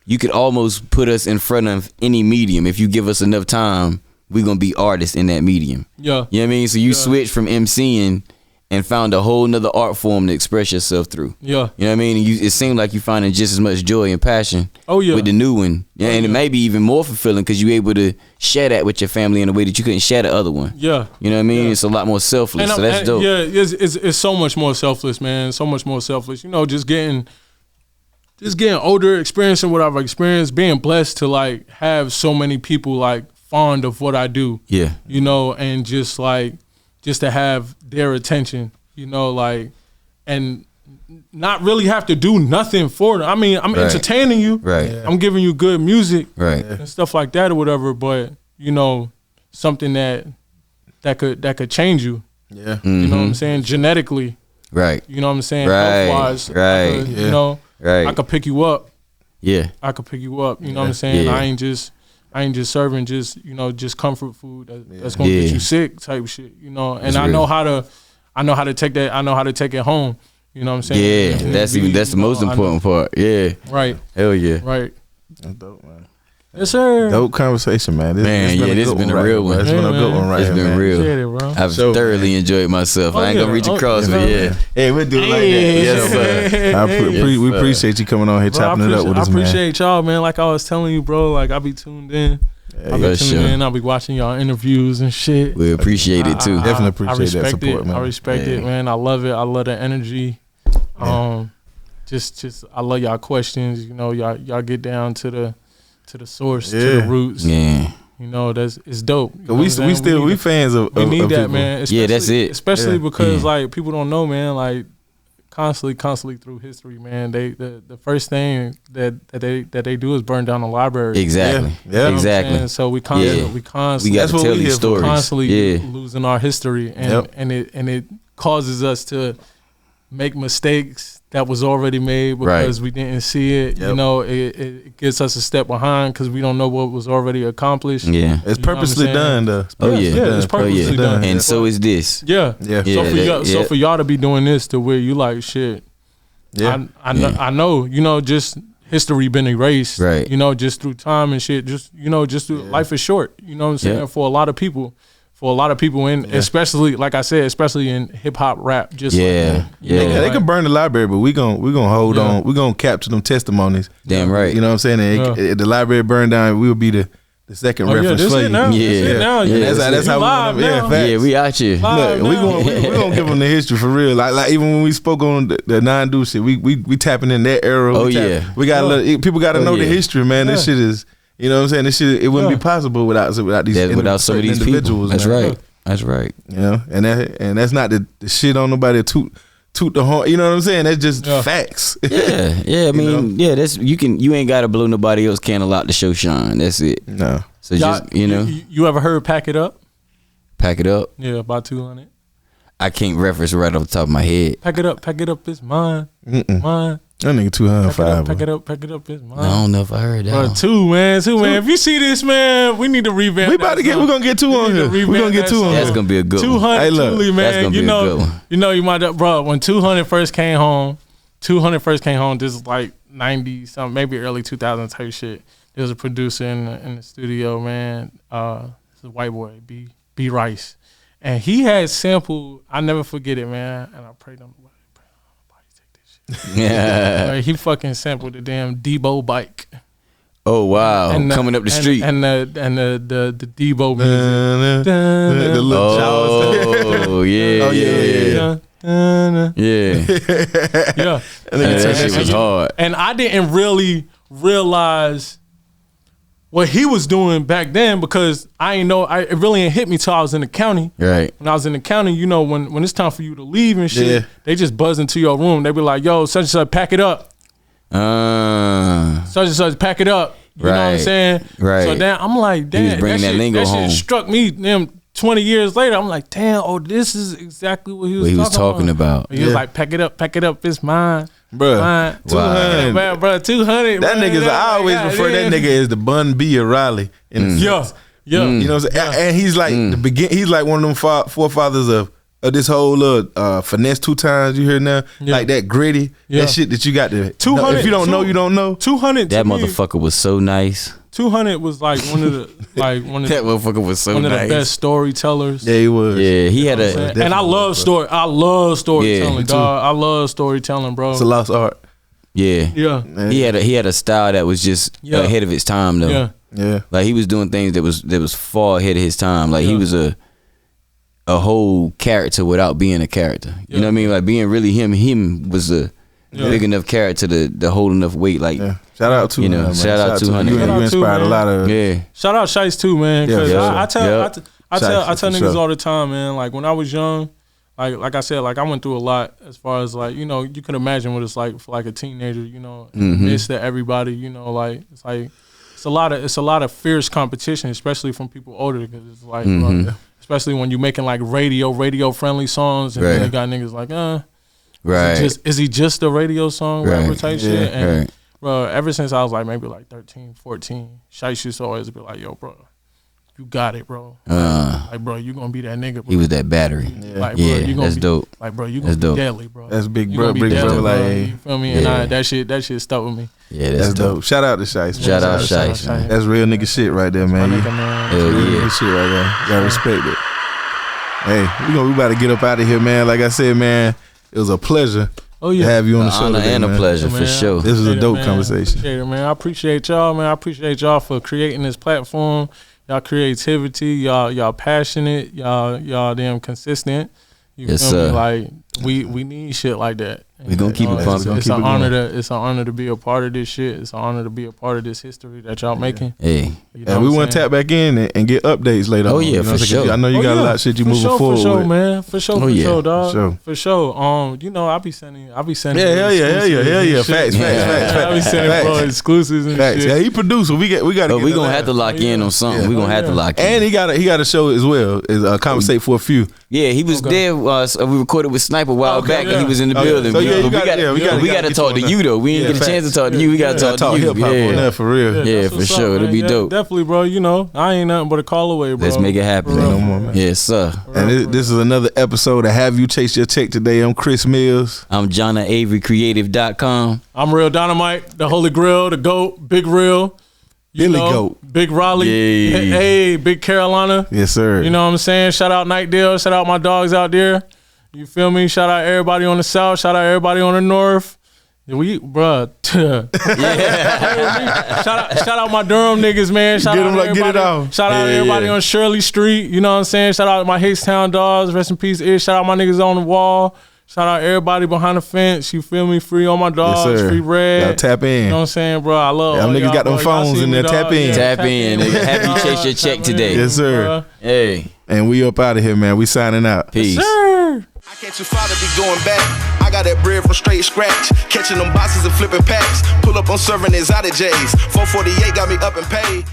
you could almost put us in front of any medium. If you give us enough time, we're going to be artists in that medium. You know what I mean? So you switch from MCing and found a whole nother art form to express yourself through. You know what I mean? It seemed like you're finding just as much joy and passion with the new one. And it may be even more fulfilling because you're able to share that with your family in a way that you couldn't share the other one. You know what I mean? It's a lot more selfless, so that's dope. It's so much more selfless, man. So much more selfless. You know, just getting older, experiencing what I've experienced, being blessed to like have so many people like fond of what I do. You know, and just to have their attention, you know, like, and not really have to do nothing for them. I mean, I'm entertaining you. I'm giving you good music and stuff like that or whatever, but you know, something that could change you. Yeah. Mm-hmm. You know what I'm saying? Genetically. Right. You know what I'm saying? Right. Health-wise. Right. You know, I could pick you up. Yeah. I could pick you up. You know what I'm saying? Yeah. I ain't just serving just comfort food that's gonna get you sick type shit. You know, and I know how to take that. I know how to take it home. You know what I'm saying? Yeah, that's the most important part. Yeah. Right. Hell yeah. Right. That's dope, man. Yes, sir. Dope conversation, man. This has been a real one. It's been a good one right here, man. It's been real. Appreciate it, bro. I've thoroughly enjoyed myself. I ain't gonna reach across, but Hey, we'll do it like that. Yes, sir. We appreciate you coming on here, chopping it up with us, man. I appreciate y'all, man. Like I was telling you, bro, like I be tuned in. I'll be tuning in. I'll be watching y'all interviews and shit. We appreciate it too. Definitely appreciate that support, man. I respect it, man. I love it. I love the energy. Just I love y'all questions. You know, y'all get down to the source, to the roots. Yeah. You know, it's dope. You know we fans of we need of that, people. man. Yeah, that's it. Especially because like people don't know, man. Like constantly through history, man. The first thing that they do is burn down the library. Exactly. Yeah. Exactly. So we constantly we got to tell these stories. Constantly losing our history, and it causes us to make mistakes that was already made because we didn't see it. You know, it gets us a step behind because we don't know what was already accomplished. Yeah, it's purposely done, though. It's purposely done. And so is this. Yeah. So for y'all to be doing this to where you like shit. Yeah, I know. You know, just history been erased. Right. You know, just through time and shit. Just through life is short. You know what I'm saying? For a lot of people. And especially, like I said, especially in hip hop rap, just they can burn the library, but we gonna hold on. We gonna capture them testimonies. Damn right. You know what I'm saying? If the library burned down, we will be the second reference for you. That's how we want to. Yeah, we out here. Look, we gonna give them the history for real. Like even when we spoke on the non-do shit, we tapping in that era. We got people got to know the history, man. This shit is. You know what I'm saying? This shit, it wouldn't be possible without some of these individuals. That's right. That's right. You know, and that's not the shit on nobody toot the horn. You know what I'm saying? That's just facts. I mean, that's you ain't got to blow nobody else candle out to show shine. That's it. No. So just you ever heard "Pack It Up"? Pack It Up. Yeah, about 200. I can't reference right off the top of my head. Pack it up, it's mine, mine. That nigga 205. Pack it up, it's mine. I don't know if I heard that. Bro, two, man. If you see this, man, we need to revamp. We're gonna get two on here. We're gonna get two on here. That's gonna be a good 200, one. Hey, look, truly, man. That's gonna be a good one. You know, you might, bro. When 200 first came home, this is like 90 something, maybe early 2000s type shit. There was a producer in the studio, man. It's a white boy, B Rice, and he had sampled. I never forget it, man. And I prayed on nobody take this shit. Yeah, he fucking sampled the damn Debo bike. Oh wow! Coming up the street and the Debo music. The little jaws. Oh yeah, yeah. That shit was hard. And I didn't really realize what he was doing back then because I ain't know. It really ain't hit me till I was in the county. Right. When I was in the county, you know, when it's time for you to leave and shit, they just buzz into your room. They be like, "Yo, such and such, pack it up." Such and such, pack it up. You know what I'm saying? Right. So then I'm like, damn, he was bringing that lingo home. Shit struck me. Them 20 years later, I'm like, damn, this is exactly what he was talking about. He was like, pack it up, it's mine. Bruh, 200. Man, bro, 200. That nigga's, I always refer that nigga as the Bun B of Raleigh. Yeah. You know what I'm saying? And he's like he's like one of them forefathers of this whole finesse 2 times you hear now. Like that gritty, that shit that you got to 200. If you don't know, you don't know. 200. That motherfucker was so nice. 200 was like one of the that motherfucker was so one nice. One of the best storytellers. Yeah, he was. Yeah, he had and I love storytelling, dog. I love storytelling, bro. It's a lost art. Yeah. He had a style that was just ahead of his time though. Yeah. Like he was doing things that was far ahead of his time. Like he was a whole character without being a character. You know what I mean? Like being really him was a big enough character to hold enough weight. Like shout out to shout out 200. You inspired a lot of Shout out Shice too, man. Cause I tell niggas sure. all the time, man. Like when I was young, like I said, like I went through a lot as far as like, you know, you can imagine what it's like for like a teenager, you know, in the midst of everybody, you know, like it's like it's a lot of fierce competition, especially from people older, because it's like, bro, especially when you're making like radio friendly songs, and then you got niggas like, is he just a radio song rapper type shit? And bro, ever since I was like maybe like 13, 14, Shice used to always be like, yo, bro, you got it, bro. Like, bro, you gonna be that nigga, bro. He was that battery. Like, bro, you gonna that's be, dope. Like, bro, you gonna be deadly, bro. That's big, bro. Big bro. Like, you feel me? And that shit stuck with me. Yeah, that's dope. Shout out to Shice. Shout out Shice, man. That's real nigga shit right there, man. Hell real yeah. nigga shit right there. Gotta respect it. Hey, we about to get up out of here, man. Like I said, man, it was a pleasure. To have you on the show honor today, and man. a pleasure for sure. This was a dope conversation. Appreciate it, man. I appreciate y'all, man. I appreciate y'all for creating this platform. Y'all creativity, y'all passionate, y'all damn consistent. You feel me? Like we need shit like that. We gonna keep it pumping. It's an honor to be a part of this shit. It's an honor to be a part of this history that y'all making. Hey, you know and we want to tap back in and get updates later. Oh yeah, for sure. I know you got a lot of shit you moving forward for sure, with. man. For sure, dog. For sure. You know, I be sending. Yeah. Facts. I be sending bro exclusives and shit. Yeah, he producer. We got. We gonna have to lock in on something. We gonna have to lock in. And he got a show as well. Is Conversate for a Few. Yeah, he was there. We recorded with Sniper a while back, and he was in the building. So we gotta talk to you though. We didn't get a chance to talk to you. We gotta talk to you. Yeah, for real. Yeah, for sure. It'll be dope. Definitely, bro. You know, I ain't nothing but a call away, bro. Let's make it happen. No more, man. Yes, sir. And this is another episode of Have You Chased Your Check today. I'm Chris Mills. I'm JohnAveryCreative.com. I'm Real Dynamite, the Holy Grail, the GOAT, Big Real. Billy Goat. Big Raleigh. Yay. Hey, Big Carolina. Yes, sir. You know what I'm saying? Shout out Night Deal. Shout out my dogs out there. You feel me? Shout out everybody on the South. Shout out everybody on the North. Bruh. shout out my Durham niggas, man. Shout out get it off. Shout out everybody on Shirley Street. You know what I'm saying? Shout out my H-Town dogs. Rest in peace, Ish. Shout out my niggas on the wall. Shout out everybody behind the fence. You feel me? Free on my dogs. Free Red. Y'all tap in. You know what I'm saying, bro? I love y'all niggas got them phones in there. Tap in. Tap in. Have you chase your check today? Yes, sir. Hey. And we up out of here, man. We signing out. Peace. Yes, sir. I can't too far to be going back. I got that bread from straight scratch. Catching them boxes and flipping packs. Pull up on serving exotic J's. 448 got me up and paid.